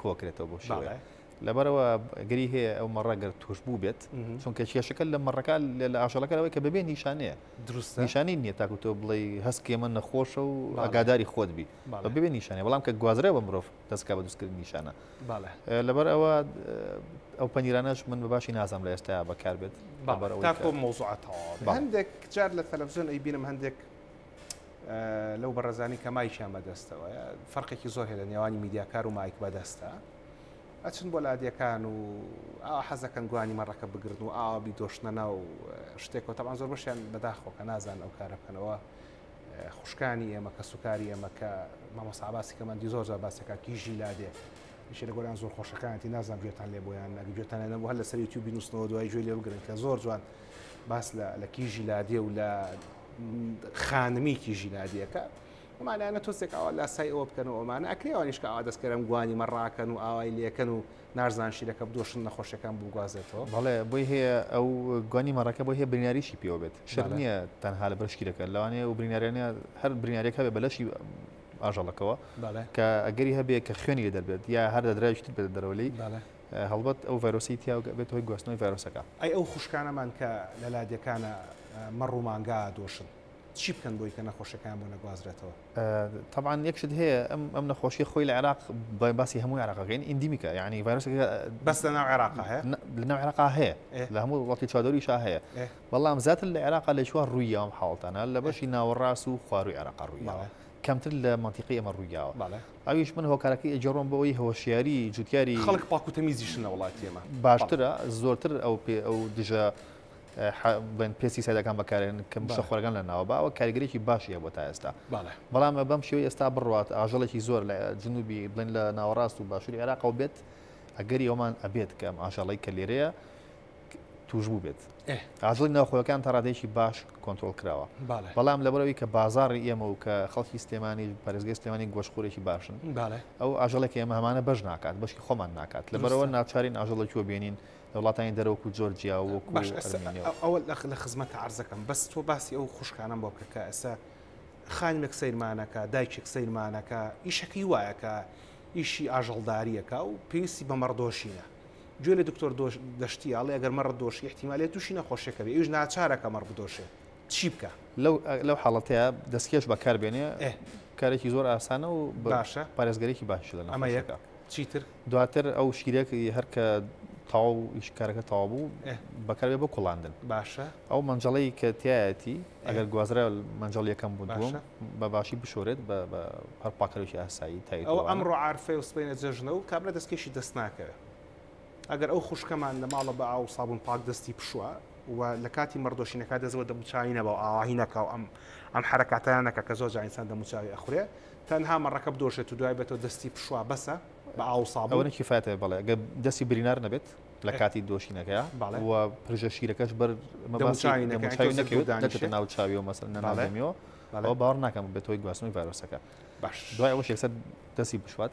کۆکرێتەوە بۆ شێوەیە لەبەرەوە گەری هەیە ئەو مەڕەگەر توش بوو بێت چونکە کێشەکە لە مەڕەکە لە ئاژەڵەکەەوەی کە ببێ نیشانەیە دروست نیشانی نییە تاکو تۆ بڵێ هەستکێ من نەخۆشە و ئاگاداری خۆت بی بە ببێ نیشانێ بەڵام کە گوازرە بە مرۆڤ دەستکا بە دروستکردن نیشانە لەبەر ئەوە ئەو پەنیرانەش من بەباشی نازانم لە ئێستا بەکار بێت تاکۆ مۆزوعاتەوە هەندێک جار لە تەلەڤیزیۆن ئەیبینم هەندێک لەو بەڕێزانی کە مایکیان بەدەستەوە فەرقێکی زۆر هەیە لە نێوانی میدیاکار و مایک بەدەستە ئەچن بۆ لادیەکان و حەزەکەن گوانی مەڕەکە بگرن و ئاوی دۆشتنە ناو شتێکەوە تەمان زۆر بەشیان بەداخۆکە نازان ئەو کارە بکەنەوە خوشکانی ئێمە کە سوکاری ئێمە کە مامۆستا عباسی کەمەندی زۆر باسەکە کیژی لادێ هیچ لە گۆران زۆر خۆشەکانتی نازان گوێتان لێ بۆیان ئەگە گوێتان لێ هەر لەسەر یوتیوب بینووسنەوە دوای گوێ لێ بگرن کە زۆر جوان باس لە کیژی لادێ و لە خانمی کیژی لادیەکە ئەمانیانە تۆزێک ئەوە لاسای ئەوە بکەن و ئەمانە ئەکرێوانیش کە ئاوا دەستکەرم گوانی مەڕاکەن و ئاوای لێکەن و نارزان شیرەکە بدۆشن نەخۆشیەکان بگوازێتەوە بەڵێ بۆی هەیە ئەو گوانی مەڕەکە بۆ هەیە برینیاریشی پێوە بێت شەر نییە تەنها لە بەرشکیرەکە لەوانەیە و برینیارێنە هەر برینیارێک هەبێ بەلەشی ئاژەڵەکەەوە کە ئەگەری هەبێ کە خوێنی لێ دەربێت یا هەر دەدراویشتر بێت دەرەوەلی هەڵبەت ئەو ڤایرۆسی تیا بێت هۆی گواستنەوەی ڤایرۆسەکە ئەی ئەو خوشکانەمان کە لە لادیەکانە مەڕ و مانگا دۆشن چی بکەن بۆی کە نەخۆشەکان بۆ نەگوازرێتەوە طبعا یەکشت هەیە ئەم نەخۆشی خۆی لە عێراق باسی هەمووی عێراقەکەین ئیندیمیکە یعنی ڤایرۆسەکە بەس لە ناو عێراقا هەیە لە ناو عێراقا هەیە لە هەموو وڵاتی چوادۆریشا هەیە بەڵام زیاتر لە عێراقا لە چوار ڕووی ئەم حاڵتانە لە بەشی ناوەڕاست و خواروی عێراقا ڕوویەوە کەمتر لە منتیقی ئەمە ڕوویاوە ئەویش من هۆکارەکەی ئەجێڕۆم بەوەی هەوەشیاری جوتیاری خەڵک پاک و تەمیزیشنە وڵاتی ئێمە باشترە زۆرتر ئەو دژە بڵێن پێسی سایدەکان بەکارێن کەم شەخۆرەکان لە ناوە باوە کاریگەرێکی باشیە بۆ تا ئێستا بەڵام بەم شێوەی ئێستا بڕات ئاژەڵێکی زۆر لە جنوبی بڵێن لە ناوەڕاست و باشووری عێراق و بێت ئەگەری ئەومان ئەبێت کە ئاژەڵی کە لێرەیە توژبوو بێت ئاژڵی ناوخۆیەکان تا ڕادێکی باش کۆنتترۆل کراوە بەڵام لەبەرەوەی کە بازاڕی ئێمە و کە خەڵکی سلێمانی پارێزگای سلێمانی گۆشخۆرێکی باشن ئەو ئاژەڵێک ئێمە هەمانە بەش ناکات بەشکی خۆمان ناکات لەبەرەوە ناوچارین ئاژەڵێکیوە بێنین لە وڵاتانی دەرەوەکو جۆرجیا وەکو ئەوە لە خزمەت عرزەکەم بەس تۆ باسی ئەو خوشکانم بۆ بکە ئێستا خانمێک سەیرمانەکە دایکێک سەیرمانەکە ئیشەکەی وایەکە ئیشی ئاژەڵداریەکە و پێویستی بە مەڕدۆشینە گوێ لە دکتۆر دەشتی ئاڵێ ئەگەر مەڕ دۆشی احتیمالێت تووشی نەخۆشیەکە بێ ئەوش ناچارەکە مەڕ بدۆشێ چی بکە لەو حاڵەتەیە دەستکێش بەکاربێنێ کارێکی زۆر ئاسانە و باشە پارێزگەرێکی باش لە ئەمە یەکە چیتر دواتر ئەو شیرێکی هەرکە تاو ئیشکارەکە تاوا بوو بەکارێ بۆ کوڵاندن باشە ئەو منجەڵەی کە تایەتی ئەگەر گوازرە منجەڵ یەکەم بوو بە باشی بشۆرێت بە هەر پاکەرێکی ئاسایی تای ئەو ئەمڕۆ عارفەی و سبەینە جەژنە و کابرا دەستکێشی دەست ناکەوێت ئەگەر ئەو خوشکەمان لە ماڵە بە ئاو سابون پاک دەستی پشووە و لە کاتی مەڕدۆشینەکە دەزەوە دەموچاوینەوە ئاواهینەکە و ئەم حرەکاتانەکە کە زۆر جاینسان دەموچاوی ئەخورێ تەنها مەڕەکە بدۆشێت و دوای بێتەوە دەستی پشووە بەسە بە ئاو سابون ئەوە کیفایەتە بەڵێ ئەگەر دەستی برینار نەبێت لە کاتی دۆشینەکەیە و پرژە شیرەکەش بەر نەکەوێت ناو چاویەوە مەسەر نەناڵێمیەوە ئەوە باوەڕ ناکەم بێتەوەی گواستنەوەی ڤایرۆسەکە باش دوای ئەوە یەکسەر دەستی بشوات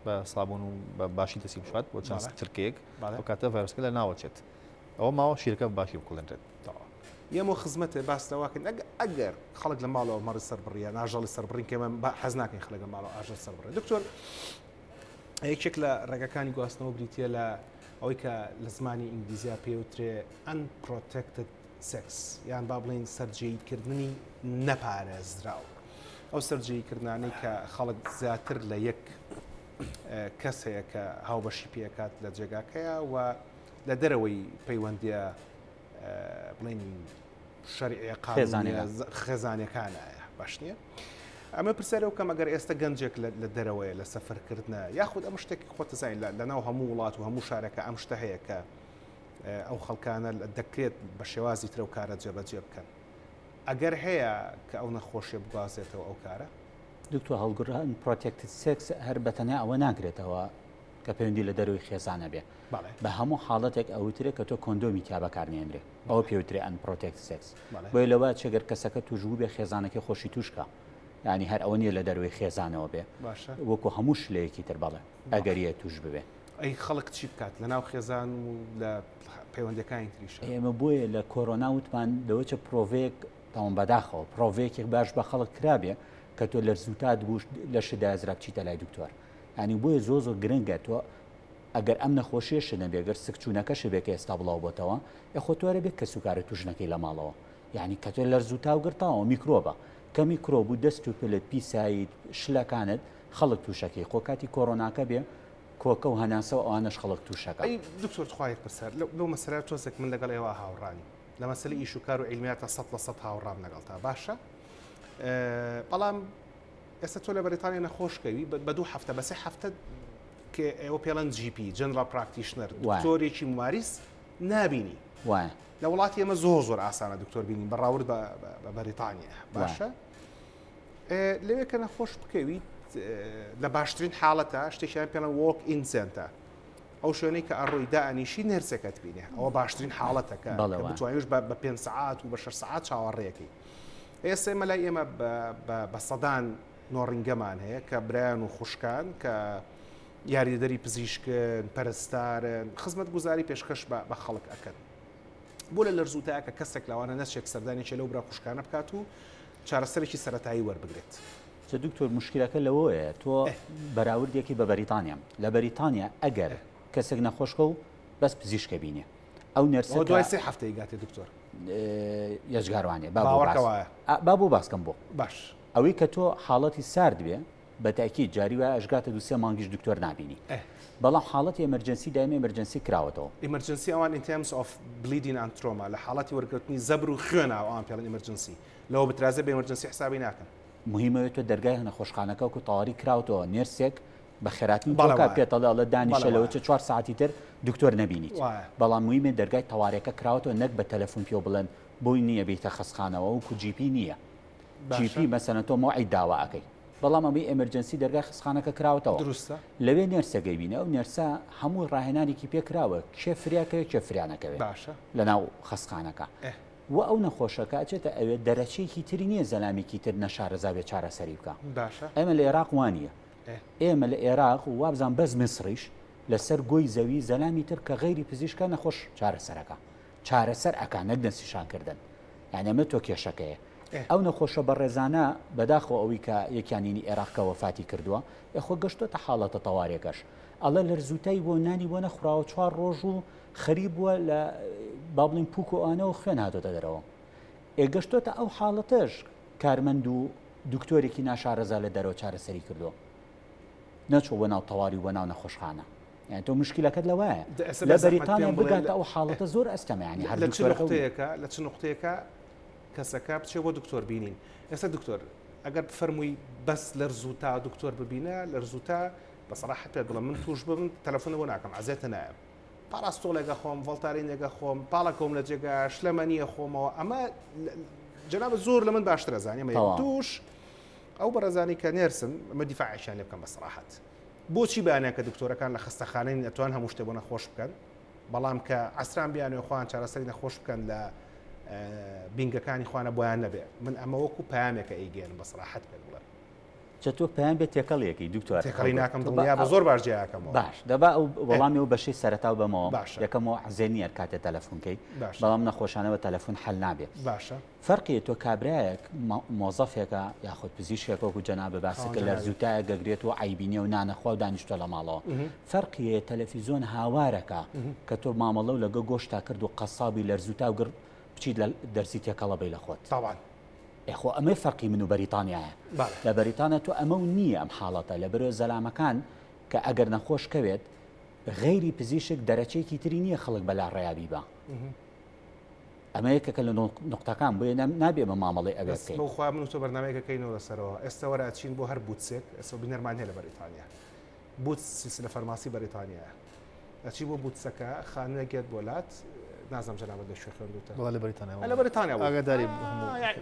بە سابون و بە باشی دەستی بشوات بۆ چەند چرکەیەک ئەو کاتە ڤایرۆسەکە لە ناوەچێت ئەوە ماوە شیرەکە باشی بکوڵێنرێت یەمە خزمەتە باسەواکەن ئەگەر خەڵک لە ماڵەوە مەڕی سەربڕیە ناژەڵی سەربڕین کێمە حەز ناکەین خەڵک لە ماڵەوە ئاژەڵ سەربڕێ دکتۆر یەکێک لە ڕێگەکانی گواستنەوە بریتە لە ئەوەی کە لە زمانی ئینگلیزیا پێوترێ unprotected sex یان با بڵین سەررجەییکردنی نەپارێزراوە ئەو سەررجەییکردانەی کە خەڵک زیاتر لە یەک کەس هەیە کە هاوبەشی پێکات لە جێگاکەیە و لە دەرەوەی پەیوەندیە بڵین شەریعە خێزانەکانایە باش نییە ئەمە پرسیارەوە کەم ئەگەر ئێستا گەنجێک لە دەرەوەیە لە سەفەرکردنە یاخود ئەم شتێکی خۆتە زین لە ناو هەموو وڵات و هەموو شارەکە ئەم شتە هەیە کە ئەو خەڵکانە دەکرێت بە شێوازی ترە و کارە جێبەجێ بکەن ئەگەر هەیە کە ئەو نەخۆشیە بگوازێتەوە ئەو کارە دکتۆر هەڵگران پرۆتێکتد سێکس هەر بەتەنیا ئەوە ناگرێتەوە کە پەیوەندی لە دەروی خێزانە بێ بە هەموو حاڵەتێک ئەوترێت کە تۆ کۆندۆمی تا بەکارنێنرێ ئەوە پێوترێ unprotected sex بۆی لەوە چێگەر کەسەکە توژبوو بێ خێزانەکە خۆشی توشکە ینی هەر ئەوە نییە لە دەروی خێزانەوە بێ وەکو هەموو شلەیەکی تر بەڵێ ئەگەریە توش ببێ ئەی خەڵک چی بکات لە ناو خێزان و لە پەیوەندەکانی تریش ئێمە بۆیە لە کۆرۆنا وتمان لەوەچە پرۆڤێک تاوان بەداخەوە پرۆڤێکێک باش بە خەڵک کرابێ کە تۆ لە زووتات گوشت لە شدازرا بچیتە لای دکتۆر ینی بۆیە زۆر گرنگە تۆ ئەگەر ئەم نەخۆشیێشە نەبێگەر سکچوونەکەش بێکە ئێستا بڵاو بۆتەوە یخۆتوارە بێت کە سوکارە توژنەکەی لە ماڵەوە یعنی کە تۆ لە زووتا و گرتاوە میکرۆبە کە میکرۆب و دەست و پلت پیسایت شلەکانت خەڵک تووشەکەی خۆ کاتی کۆرۆناکە بێ کۆکە و هەناسەوە ئەوانش خەڵک تووشەکە ئەی دکتۆر خخوای پرسەر لەو مەسەرات تۆزێک من لەگەڵ ئێوە هاوڕانی لە مەسەلی ئیش و کار و عیلمیاتە 100% هاوڕام لەگەڵتا باشە بەڵام ئێستا تۆ لە بەریتانیا نەخۆشکەوی بە دوو هەفتە بە سێ هەفتە کە ئێوە پێڵەن GP جنرال پراکتیشنەر دکتۆرێکی مماریس نابینی وایە لە وڵاتی ئێمە زۆر ئاسانە دکتۆر بینین بەڕاورد بە بەریتانیا باشە لەوێ کە نەخۆش بکەویت لە باشترین حاڵەتە شتێکیان پێڵەن وۆک ئین سنتە ئەو شوێنەی کە ئەڕۆی دائنیشی نرسەکەت بینێ ئەوە باشترین حاڵەتەکە بتوانیش بە 5 سعات و بە 6 سعات چاوەڕێەکەی ئێستا ئێمە لای ئێمە بە سەدان نۆڕینگەمان هەیە کە برایان و خوشکان کە یاریدەری پزیشکن پەرستارن خزمەت گوزاری پێشکەش بە خەڵک ئەکەن بۆ لە لەرزوتایە کە کەسێک لەوانە نەچێک سەردانێکی لەو برا خوشکانە بکات و چارەسەرێکی سەرەتایی وەربگرێت دکتۆر مشکلەکە لەوەیە تۆ بەراوردێکی بە بەریتانیا لە بەریتانیا ئەگەر کەسێک نەخۆشکە و بەس پزیشکە بینێ ئەو نەرسە دوای سێ هەفتەی گاتێ دکتۆر یەشگاروانێ با بۆ باسکەم بۆ باش ئەوەی کە تۆ حاڵەتی سارد بێ بەتاکی جاری وایە ئەشگاتە دو سێ مانگیش دکتۆر نبینی بەڵام حاڵەتی ئەمەرجەنسی دائما ئەمەرجەنسی کراوەتەوە ئەمەرجەنسی ئەوان in terms of bleeding and trauma لە حاڵەتی وەرگرتنی زەبر و خوێنە ئەوان پێڵن ئەمەرجەنسی لەوە بترازە بە ئەمەرجەنسی حسابی ناکەن مهمەوێت تۆ دەرگای نەخۆشخانەکە و تەواوی کراوەتەوە نێرسێک بە خێراتنی بەڵکات پێتەڵە لە دانیشە لەوە 4 ساعتی تر دکتۆر نبینیت بەڵام مویمێ دەرگای تەوارەکە کراوەتەوە نەک بە تەلەفۆن پێ بڵێن بۆی نییە بیتە خەسخانەوە وکو GP نییە GP مەسەنە تۆ مۆعی داواکەی بەڵام ئەمەی ئەمەرجەنسی دەرگای خستخانەکە کراوەتەوە دروستە لەوێ نێرسەگەی بینە ئەو نێرسە هەموو ڕاهێنانێکی پێکراوە کێ فریاکەوێت کێ فریانەکەوێت باشە لە ناو خستخانەکە و ئەو نەخۆشەکە ئەچێتە ئەوێ دەرەچەیەکی تری نییە زەلامێکی تر نەشارەزا بێ چارەسەری بکە ئێمە لە عێراق وانە ئێمە لە عێراق و وابزان بەس میسریش لەسەر گۆی زەوی زەلامی تر کە غەیری پزیشکە نەخۆش چارەسەرەکە چارەسەر ئەکا نەک دەستیشانکردن یعنی ئەمە تۆ کێشەکەیە ئەو نەخۆشە بە ڕێزانە بەداخۆ ئەوەی کە یەکیانینی عێراقکە وەفاتی کردووە یخۆ گەشتۆتە حاڵەتە تەوارێکەش ئەڵە لەرزوتایی بۆ نانی بۆ نەخراوە 4 ڕۆژ و خەریب بووە لە بابڵین پووک و ئانەوە خوێن هاتۆتە دەرەوە ئێگەشتۆتە ئەو حاڵەتەش کارمەند و دکتۆرێکی ناشارەزا لە دەرەوە چارەسەری کردووە نەچۆ بۆ ناو تەواوی بۆ ناو نەخۆشخانە یعنی تۆ مشکلەکەت لەوایە لە بەریتانیا بگاتە ئەو حاڵەتە زۆر ئەستەمە ینی هەر لە چ نقطەیەکە کەسەکە بچێ بۆ دکتۆر بینین ئێستا دکتۆر ئەگەر بفەرمووی بەس لەرزوتا دکتۆر ببینە لەرزوتا بەسەراحەت پێت بڵم من توش بم تەلەفۆنە بۆ ناکەم عزیێتە نایە پاراستۆڵێگە خۆم ڤڵتارینێگە خۆم پاڵەکەم لە جێگە شلەمەنیە خۆمەوە ئەمە جەنابەت زۆر لە من باشترە زانانی ئەمە توش ئەو بەڕێزانی کە نێرسن ئەمە دیفاعیشان لێ بکەم بەسەراحەت بۆچی بەیانەکە دکتۆرەکان لە خستەخانەی ئەتوان هەموو شتێ بۆ نەخۆش بکەن بەڵام کە ئەسران بیانێ خۆیان چارەسەری نەخۆش بکەن لە بینگەکانی خوانە بۆیان نەبێ من ئەمە وەکو پامێکە ئەیگەێن بەسەراحەت پێ بڵێ چە تۆ پێیان بێت تێکەڵیەکی دکتۆر تێکەڵی ناکەم دڵنیا بە زۆر باشجیاکەمەوە باش دەبا ئەو وەڵامی و بەشەی سەرەتا بەمەوە یەکەمەوە حزێنیە کاتێ تەلەفۆنکەی بەڵام نەخۆشانەوە تەلەفۆن حەل نابێت باشە فەرقی تۆ کابرایەک مۆزەفێکە یاخود پزیشکێک وەکو جەنابە باسەکە لەرزوتایە گەگرێت و عیبینێ و نانەخوا و دانیشتۆ لە ماڵەوە فەرقیە تەلەڤیزۆن هاوارەکە کە تۆ مامەڵە و لەگە گۆشتا کرد و قەسابی لەرزوتا و گر بچیت لە دەرسی تێکەڵەبەی لە خۆت طبعا ئەخۆ ئەمەی فەرقی من و بەریتانیایە لە بەریتانە تۆ ئەمە و نییە ئەم حاڵەتە لە بەرۆ زەلامەکان کە ئەگەر نەخۆش کەوێت غەیری پزیشک دەرەچەیەکی تری نییە خەڵک بەلا ڕێیابی بە ئەمە یەکەکە لە نقطەکان بۆیە نابێ بە مامەڵی ئەوێ بکەین بۆخوا من و تۆ بەرنامەیەکەکەینەوە لەسەرەوە ئێستا وەراچین بۆ هەر بوتسێک ئێستا بینەرمان هەیە لە بەریتانیا بوتس سلسلە فەرماسی بەریتانیایە ئەچی بۆ بوتسەکە خانەگێت بۆلات نازم جنابەت لە شوێ خوێندوتە لە بەریتانیا لە بەریتانیا ئاگاداری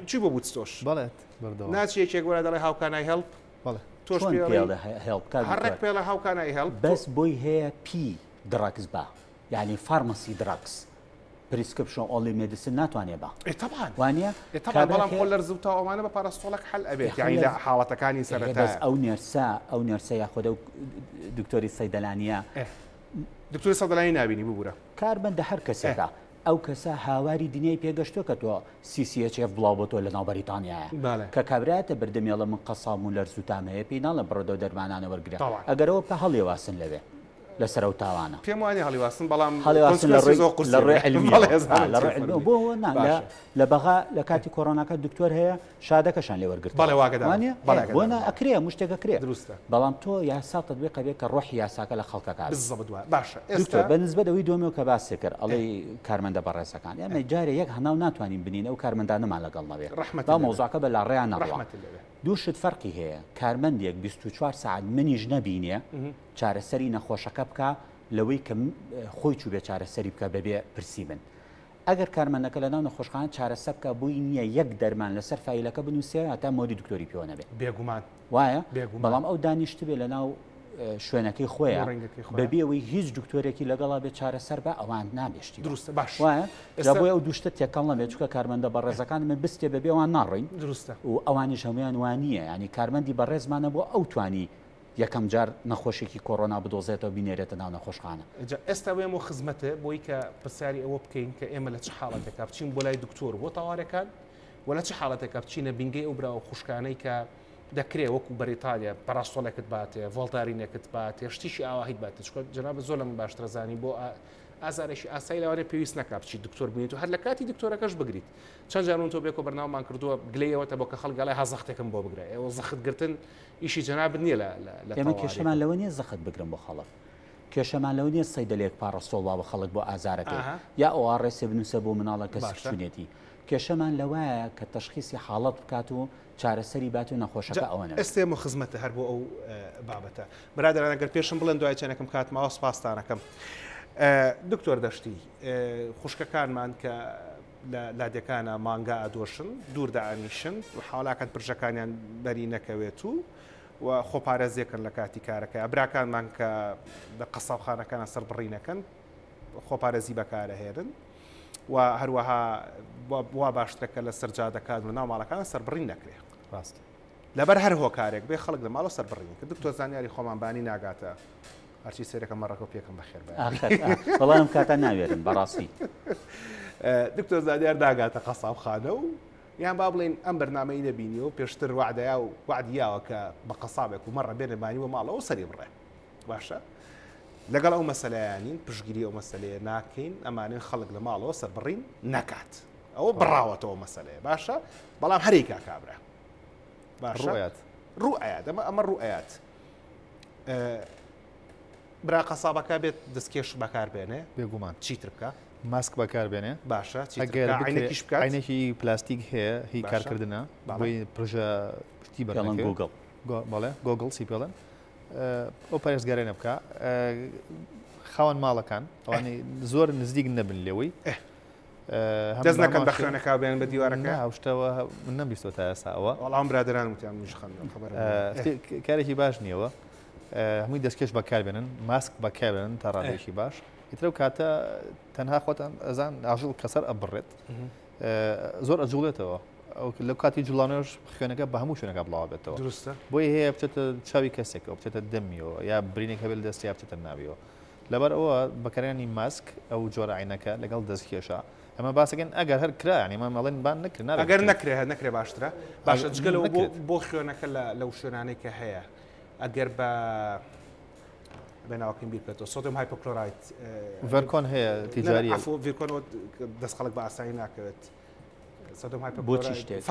چی بۆ بوتستۆش بەڵێت بەردەوام ناچی یەکێک وەرە دەڵێ هاوکانای هەڵپ بەڵێ تۆش پێڵە هەڵپ هەڕێک پێڵە هاوکانای هەڵپ بەس بۆی هەیە پی دراکس بە یعنی فارماسی دراکس پریسکرپشن ئۆلی مێدیسن ناتوانێت بە طبعا وانە بەڵام خۆ لەرزوتا ئەوانە بە پاراستۆڵێک حەل ئەبێت یعنی لە حاڵەتەکانی سەرەتا ئەو نێرسە یاخۆدە دکتۆری سەیدەلانیە دکتۆری سەیدەلانی نابینی ببوورە کاربەندە هەر کەسێکە ئەو کەسە هاواری دنیای پێگەشتۆ کە تۆ CCHF بڵاو بۆ تۆ لە ناو بەریتانیایە کە کابرایەتە بردەمیێڵە من قەسام و لەرزوتام هەیە پێی ناڵە بڕۆدە و دەرمانانە وەرگرە ئەگەرەوە پە هەڵێواسن لەوێ لەسەر ئەو تاوانە پێم وانێ هەڵیواسن بەڵام لە ڕێ علمی بۆ لە بەغا لە کاتی کۆڕۆناکە دکتۆر هەیە شادەکەشان لێ وەرگرت بۆنە ئەکرێ مشتێکەکرێ دروستە بەڵام تۆ یاسا تطبیق بێت کە ڕۆحی یاساکە لە خەڵکەکە باشە ئێستا بەنسبەت ئەوەی دۆمیەوە کە باسی کرد ئەڵێ کارمەندە بەڕێزەکان ئێمە جارێ یەک هەناو ناتوانین بنین ئەو کارمەندانەمان لەگەڵ نەبێت با مۆزوعەکە بە لا ڕێیان نەڕوە دووشت فەرقی هەیە کارمەندێک 24 ساعت منیش نەبینێ چارەسەری نەخۆشەکە بکە لەوەی کە خۆی چوو بێ چارەسەری بکە بەبێ پرسی بن ئەگەر کارمەندەکە لە ناو نەخۆشخانە چارەسەر بکە بووی نییە یەک دەرمان لەسەر فایلەکە بنووسێ هەتا مۆری دکتۆری پێوە نەبێت بێگومان وایە بەڵام ئەو دانیشت بێ لە ناو شوێنەکەی خۆیان بەبێەوەی هیچ دکتۆرێکی لەگەڵا بێت چارەسەر بە ئەوان نابێشتی دروستە باش وایە بۆی ئەو دوشتە تێکەڵ نەبێت چکە کارمەندە بەڕێزەکان من بستێ بەبێ ئەوان ناڕین دروستە و ئەوانیش هەمویان وانییە ینی کارمەندی بەڕێزمانە بۆ ئەو توانی یەکەم جار نەخۆشێکی کۆڕۆنا بدۆزێتەوە بینێرێتە ناو نەخۆشخانە ئێستا وێم و خزمەتە بۆی کە پرسیاری ئەوە بکەین کە ئێمە لە چه حاڵەتێکا بچین بۆ لای دکتۆر بۆ تەوارەکان ولا چه حاڵەتێکا بچینە بینگەی ئەو براوە خوشکانەی کە دەکرێت وەکو بەریتانیا پاراستۆڵێکت باتێ ڤۆڵتارینێکت باتێ شتیشی ئاواهیت باتێ چکە جەنابەت زۆر لە من باشترە زانی بۆ ئازارێکی ئاسایی لەوانێ پێویست نەکا بچیت دکتۆر بینیت و هەر لە کاتی دکتۆرەکەش بگریت چەند جارون تۆ بێکۆ بەرنامەمان کردووە گلەیەوەتە بۆ کە خەڵگەڵای هەزەختێکم بۆ بگرێ ئێوە زەختگرتن ئیشی جەنابەت نییە لە ئێمە کێشەمان لەوە نیە زەخت بگرم بۆ خەڵک کێشەمان لەوە نیە سەیدەلێک پاڕەستۆڵ وا بە خەڵک بۆ ئازارەکەی یا ئۆڕێسێ بنووسە بۆ مناڵە کەس چونێتی کێشەمان لەوایە کە تەشخیصی حاڵەت بکات و چارەسەری بات و نەخۆشەکە ئەوەنە ئێستێمە خزمەتە هەر بۆ ئەو بابەتە برادران ئەگەر پێشم بڵێن دوای چەنەکەم کاتماوە سپاسدانەکەم دکتۆر دەشتی خوشکەکانمان کە لادەکانە مانگا ئەدۆشن دوور دائنیشن و حاڵاکەن پرژەکانیان بەری نەکەوێت و خۆپارێزیەکەن لە کاتی کارەکە براکانمان کە لە قەسابخانەکانە سەربڕینەکەن خۆپارێزی بەکارەهێنن و هەروەها وا باشترەکە لە سەرجادەکان و ناو ماڵەکان سەربڕین نەکرێت ڕاست لەبەر هەر هۆکارێک بێ خەڵک لە ماڵە سەربڕین کە دکتۆر زانیاری خۆمانبانی ناگاتە هەرچی سێرەکە مەڕەکە و پێکەم بەخێر بەڵام کاتە ناوێرن بەڕاستی دکتۆر زانیار داگاتە قەسابخانە و یان با بڵێن ئەم بەرنامەی نەبینی و پێشتر وعدەیە و وعدیاوە کە بە قەسابێک و مەڕە بێنەبانی و ماڵەوە سەری بڕێ باشە لەگەڵ ئەو مەسەلەیانین پشگیری ئەو مەسەلەیە ناکەین ئەمانێن خەڵک لە ماڵەوە سەربڕین نەکات ئەوە بڕاوەتەوە مەسەلەیە باشە بەڵام هەرێکا کابرا باشە ڕوئەیات ئەمە ڕوئەیات برا قەسابەکە بێت دەستکێش بەکاربێنێ بێگومان چیتر بکە ماسک بەکاربێنێ باشە عینێکیش بکات عینێکی پلاستیک هەیە هی کارکردنە بۆی پرژە پشتی بەڵێن گوگڵ بەڵێ گۆگڵ سی پێڵێن ئەو پارێزگارێنە بکە خاوەن ماڵەکان ئەوانەی زۆر نزیک نەبن لێوەی دەست نەکەن بە خوێنەکە بێن بە دیوارەکە هاوشتەوە من نەبیستەوە تا ئێساەوە وەڵام برادران وتیان میشخەن کارێکی باش نییەوە هەمووی دەستکەش بەکاربێنن ماسک بەکاربێنن تا ڕادێکی باش ئیترە و کاتە تەنها خۆتان ئەزان ئاژڵ کەسەر ئەبڕێت زۆر ئەجوڵێتەوە ئەو لەو کاتی جوڵانەوەش خوێنەکە بە هەموو شوێنەکە بڵاو بێتەوە دروستە بۆی هەیە بچێتە چاوی کەسێکەوە بچێتە دەمیەوە یا برینێک هەبێت دەستی یا بچێتە ناویەوە لەبەر ئەوە بەکارێنانی ماسک ئەو جۆرە عینەکە لەگەڵ دەستکێشە ئەمە باسەکەن ئەگەر هەر کرا ینی مەڵێن بان نەکرد ئەگەر نەکرێ باشترە باشە جگەلەوە بۆ خوێنەکە لەو شوێنانەی کە هەیە ئەگەر بە بناوەکەین بیرکەوە سۆدیۆم هایپۆکلۆرایت ڤەرکۆن هەیە تیجاریە ڤیرکۆن دەست خەڵک بە ئاسایی ناکەوێت سۆدیۆم بۆچی شتێک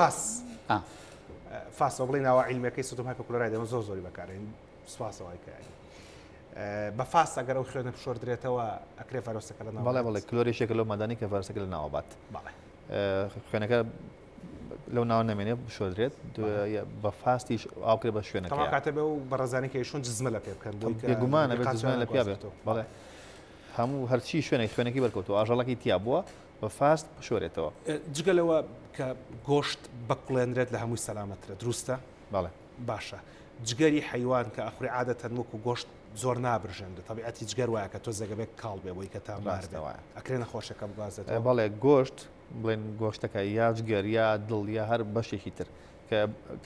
فاسەوە بڵێ ناوە عیلمەکەی سۆدیۆم هایپۆکلۆرایت دەمە زۆری بەکارێن سوپاسەوەی کاری بە فاس ئەگەر ئەو خوێنە پشۆردرێتەوە ئەکرێ ڤایرۆسەکە لە بەڵێ بڵێ کلۆریشێکە لەو مادانی کە ڤایرۆسەکە لە ناوە بات خوێنەکە لەو ناو نامێنێ بشۆدرێت بە فاستیش ئاوکرێ بە شوێنەکە کاتە بێ و بەڕێزانی کەیشون جزمە لە پێ بکەن بێگومانە بێت جزمان لە پیا بێت بەڵێ هەموو هەرچی خوێنەکی بەرکەوتەوە ئاژەڵەکەی تیا بووە بە فاست بشۆرێتەوە جگەلەوە کە گۆشت بقڵێنرێت لە هەمووی سەلامەترە دروستە بەڵێ باشە جگەری حیوان کە ئەخوری عادەتەن وەکو گۆشت زۆر نابرژێندە تەبیعەتی جگەر وایە کە تۆ زەگەبێک کاڵ بێ بۆی کە تا ماردەوە ئەکرێ نەخۆشەکە بگازێتەوە بەڵێ گۆشت بڵێن گۆشتەکە یا جگەر یا دڵ یا هەر بەشێکی تر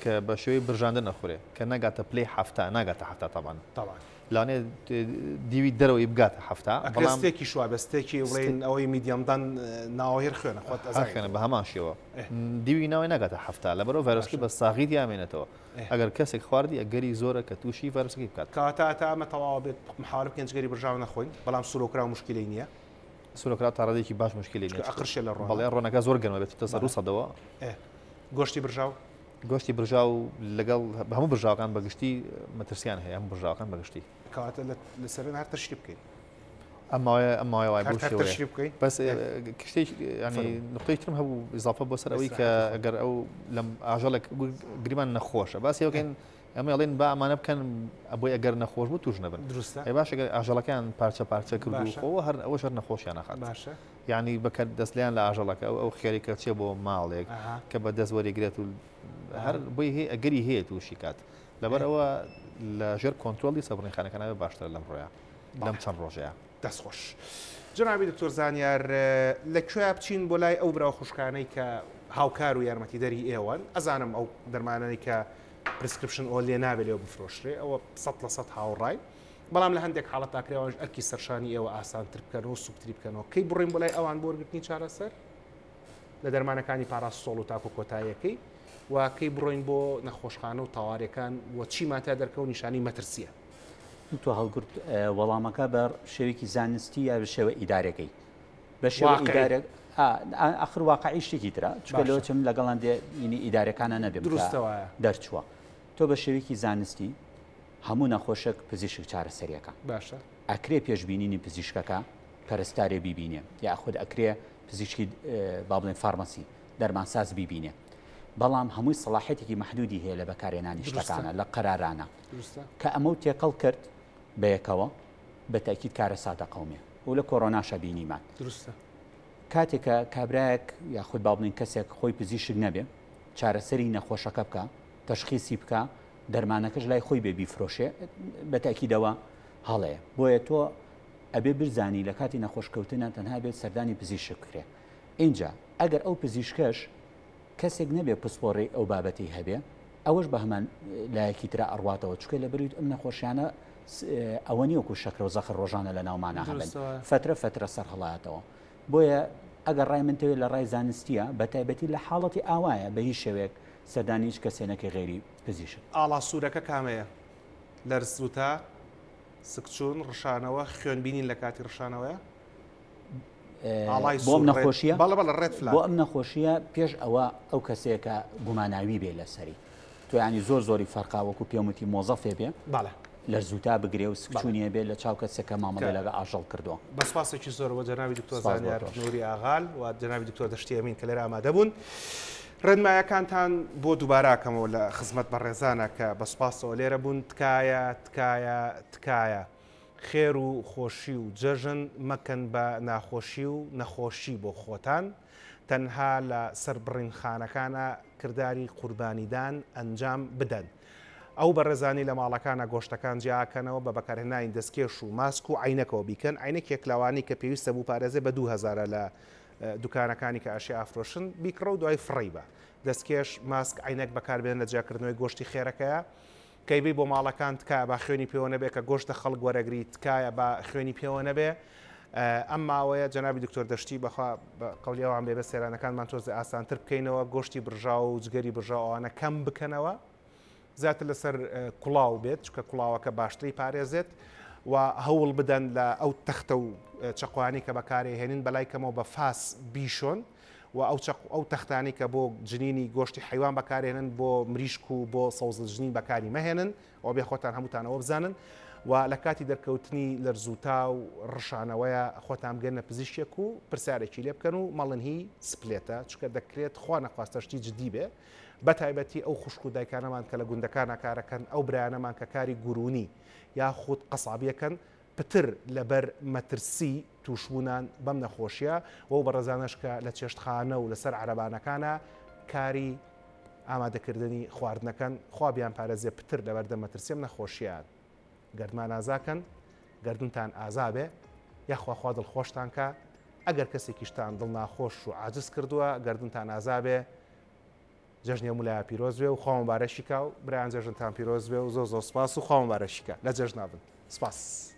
کە بە شێوەی برژاندە نەخورێ کە ناگاتە پلەی هەفتە ناگاتە هەفتە تاوان لانێ دیوی دەرەوەی بگاتە هەفتە بەڵامستێکی شووە بەستێکی وڵێن ئەوەی میدیەمدان ناوەهێر خوێنە خۆت خوێنە بە هەمان شێوە دیوی ناوی ناگاتە هەفتە لەبەرەوە ڤایرۆسکی بە ساغیت یامێنێتەوە ئەگەر کەسێک خواردی ئەگەری زۆرە کە تووشی ڤایرۆسەکەی بکات کاتە تا ئەمە تەواو بێت محاڵ بکەن جگەری برژاو نەخۆین بەڵام سوورۆکرا مشکلی نییە سوورۆکرا تا ڕادێکی باش مشکلی نییە ئەقرشێ لە ڕۆ بەڵێ ڕۆنەکە زۆر گەنمە بێت تە سەر سەدەوە گۆشتی برژاو گۆشتی برژاو لەگەڵ هەموو برژاوەکان بەگشتی مەترسیان هەیە هەموو برژاوەکان بەگشتی کاتە لەسەر هەر تەشری بکەین ئەماوای بۆ تەشری بکەین بەس کشتێک ینی نقطەی ترم هەبوو ئیزافە بۆ سەر ئەوەی کە ئەگەر ئەو لەم ئاژەڵێک گریمان نەخۆشە باسیەوەکەین ئەمە ئەڵێن با ئەمانە بکەن ئەبۆی ئەگەر نەخۆش بوو توش نەبن دروستە ئەی باش ئەگەر ئاژەڵەکان پارچە پارچە کردوەوە هەر ئەوە شەر نەخۆشیان نەخات باشە یعنی بەکە دەستلیان لە ئاژەڵەکە ئەو خێریکە چێ بۆ ماڵێک کە بە دەست وەریگرێت و هەر بۆی هەیە ئەگەری هەیە تووشی کات لەبەرەوە لە ژێر کۆنتترۆلی سەبڕینخانەکانەوە باشتر لەم ڕۆیە لەم چەند ڕۆژەیە دەستخۆش جنابی دکتۆر زانیار لەکوێ بچین بۆ لای ئەو براو خوشکانەی کە هاوکار و یارمەتیدەری ئێوەن ئەزانم ئەو دەرمانانی کە پرسکرپشن ئەو لێ نابێت لێو بفرۆشرێ ئەوە 100% هاوڕای بەڵام لە هەندێک حاڵەت تاکرێەوەش ئەرکی سەرشانی ئێوە ئاسانتر بکەنەوە سوکتری بکەنەوە کەی بڕین بۆ لای ئەوان بۆ وەرگرتنی چارەسەر لە دەرمانەکانی پاراستۆڵ و تاکو کۆتاییەکەی و کەی بڕۆین بۆ نەخۆشخانە و تاوارەکان و چیمان تا دەرکە و نیشانی مەترسیە تۆ هەڵگرت وەڵامەکە بەر شێوەیەکی زانستی یا بە شێوە ئیدارەکەی بە شێوە ئیدارێک ئاخر واقعی شتێکی ترە چکە لەوە چم لەگەڵان دێنی ئیدارەکانە نەبێت دەرچووە تۆ بە شێوەیەکی زانستی هەموو نەخۆشێک پزیشک چارەسەریەکە باشە ئەکرێ پێشبینینی پزیشکەکە پەرستارێ بیبینێ یا خود ئەکرێ پزیشکی با بڵێن فارمەسی دەرمانساز بیبینێ بەڵام هەمووی سەلاحێتێکی مەحدودی هەیە لە بەکارێنانی شتەکانە لە قەرارانە کە ئەمە و تێقەڵ کرد بەیەکەوە بە تاکید کارە سادە قەومێ و لە کۆڕۆناشە بینیمان کاتێکە کابراایەک یاخود باڵین کەسێک خۆی پزیشک نەبێ چارەسەری نەخۆشەکە بکە تەشخیصی بکە دەرمانەکەش لای خۆی بێ بیفرۆشێ بە تاکیدەوە هەڵەیە بۆیە تۆ ئەبێ برزانی لە کاتی نەخۆشکەوتنە تەنها بێت سەردانی پزیشک بکرێ اینجا ئەگەر ئەو پزیشکەش کەسێک نەبێ پسپۆڕی ئەو بابەتی هەبێ ئەوەش بە هەمان لایەکی ترا ئەڕواتەوە چکە لە بەرویت ئەم نەخۆشیانە ئەوە نیوەکو شەکرە و زەخر ڕۆژانە لە ناومانە هەبن فترە سەر هەڵاتەوە بۆیە ئەگەر ڕای منتەوێت لە ڕای زانستیە بە تایبەتی لە حاڵەتی ئاوایە بە هیچ شێوەیەک سەردانی هیچ کەسێنەکە غێری پزیشک ئاڵا سوورەکە کامەیە لەرزوتە سکچوون ڕشانەوە خوێنبینین لە کاتی ڕشانەوەیە بۆ ئەم نەخۆشیە بۆ ئەم نەخۆشیە پێش ئەوە ئەو کەسێکە گوماناوی بێ لەسەری تۆ ینی زۆری فەرقاوەکو پێموتی مۆزەفێ بێ لە زووتا بگرێ و سکچوونیە بێت لە چاو کەسێکە مامەڵی لەگە ئاژەڵ کردووە بەسپاسێکی زۆرەوە جەنابی دکتۆر زانیار نووری ئاغال و جەنابی دکتۆر دەشتی ئەمین کە لێرە ئامادە بوون ڕێنمایەکانتان بۆ دووباراکەمەوە لە خزمەت بە ڕێزانە کە بەسپاسەوە لێرە بوون تکایە خێر و خۆشی و جەژن مەکەن بە ناخۆشی و نەخۆشی بۆ خۆتان تەنها لە سەر بڕینخانەکانە کردداری قوربانیدان ئەنجام بدەن ئەو بەڕێزانی لە ماڵەکانە گۆشتەکان جیاکەنەوە بە بەکارهێنانی دەستکێش و ماسک و عینەکەەوە بیکەن عینەکێک لاوانی کە پێویستە بوو پارێزێ بە 2000 لە دوکانەکانی کە ئاشی ئافرۆشن بیکڕە و دوای فڕی بە دەستکێش ماسک عینەک بەکاربێن لە جیاکردنەوەی گۆشتی خێرەکەیە کەیبی بۆ ماڵەکان تکایە با خوێنی پێوە نەبێ کە گۆشتە خەڵک وەرەگری تکایە بە خوێنی پێوە نەبێ ئەم ماوەیە جەنابی دکتۆر دەشتی بەخوا قەولیەوان بێ بە سێرانەکانمان تۆزە ئاسانتر بکەینەوە گۆشتی برژا و جگەری برژاوانە کەم بکەنەوە زیاتر لەسەر کوڵاو بێت چکە کوڵاوەکە باشتری پارێزێت و هەوڵ بدەن لە ئەو تەختە و چەقوانی کە بەکارهێنین بەلایکەمەوە بە فاس بیشۆن و ئەو تەختانی کە بۆ جنینی گۆشتی حیوان بەکارهێنن بۆ مریشک و بۆ سەوزجنین بەکاری مەهێنن ئەو بێ خۆتان هەمووتانەوە بزانن و لە کاتی دەرکەوتنی لەرزوتا و ڕشانەوەیە خۆتان بگەنە پزیشکێک و پرسیارێکی لێ بکەن و مەڵن هی سپلێتە چکە دەکرێت خوا نەخواستەشتی جدی بێ بە تایبەتی ئەو خوشک و دایکانەمان کە لە گوندەکانە کارەکەن ئەو برایانەمان کە کاری گورونی یاخود قەسابیەکەن پتر لەبەر مەترسی تووشبوونان بەم نەخۆشیە و بەڕێزانەش کە لە چێشتخانە و لەسەر عەرەبانەکانە کاری ئامادەکردنی خواردنەکەن خوابیان پارێزێ پتر لەبەردە مەترسیم نەخۆشیان گەردمان ئازاکەن گەردونتان ئازابێ یاخواخوا دڵخۆشتان کە ئەگەر کەسێکیشتان دڵ ناخۆش و عاجز کردووە گەردونتان ئازابێ جەژنی مولای پیرۆز بێ و خوا مبارەشیکە و برایان جەژنتان پیرۆز بێ و زۆ سپاس و خوا مبارەشیکە لە جەژن نابن سپاس.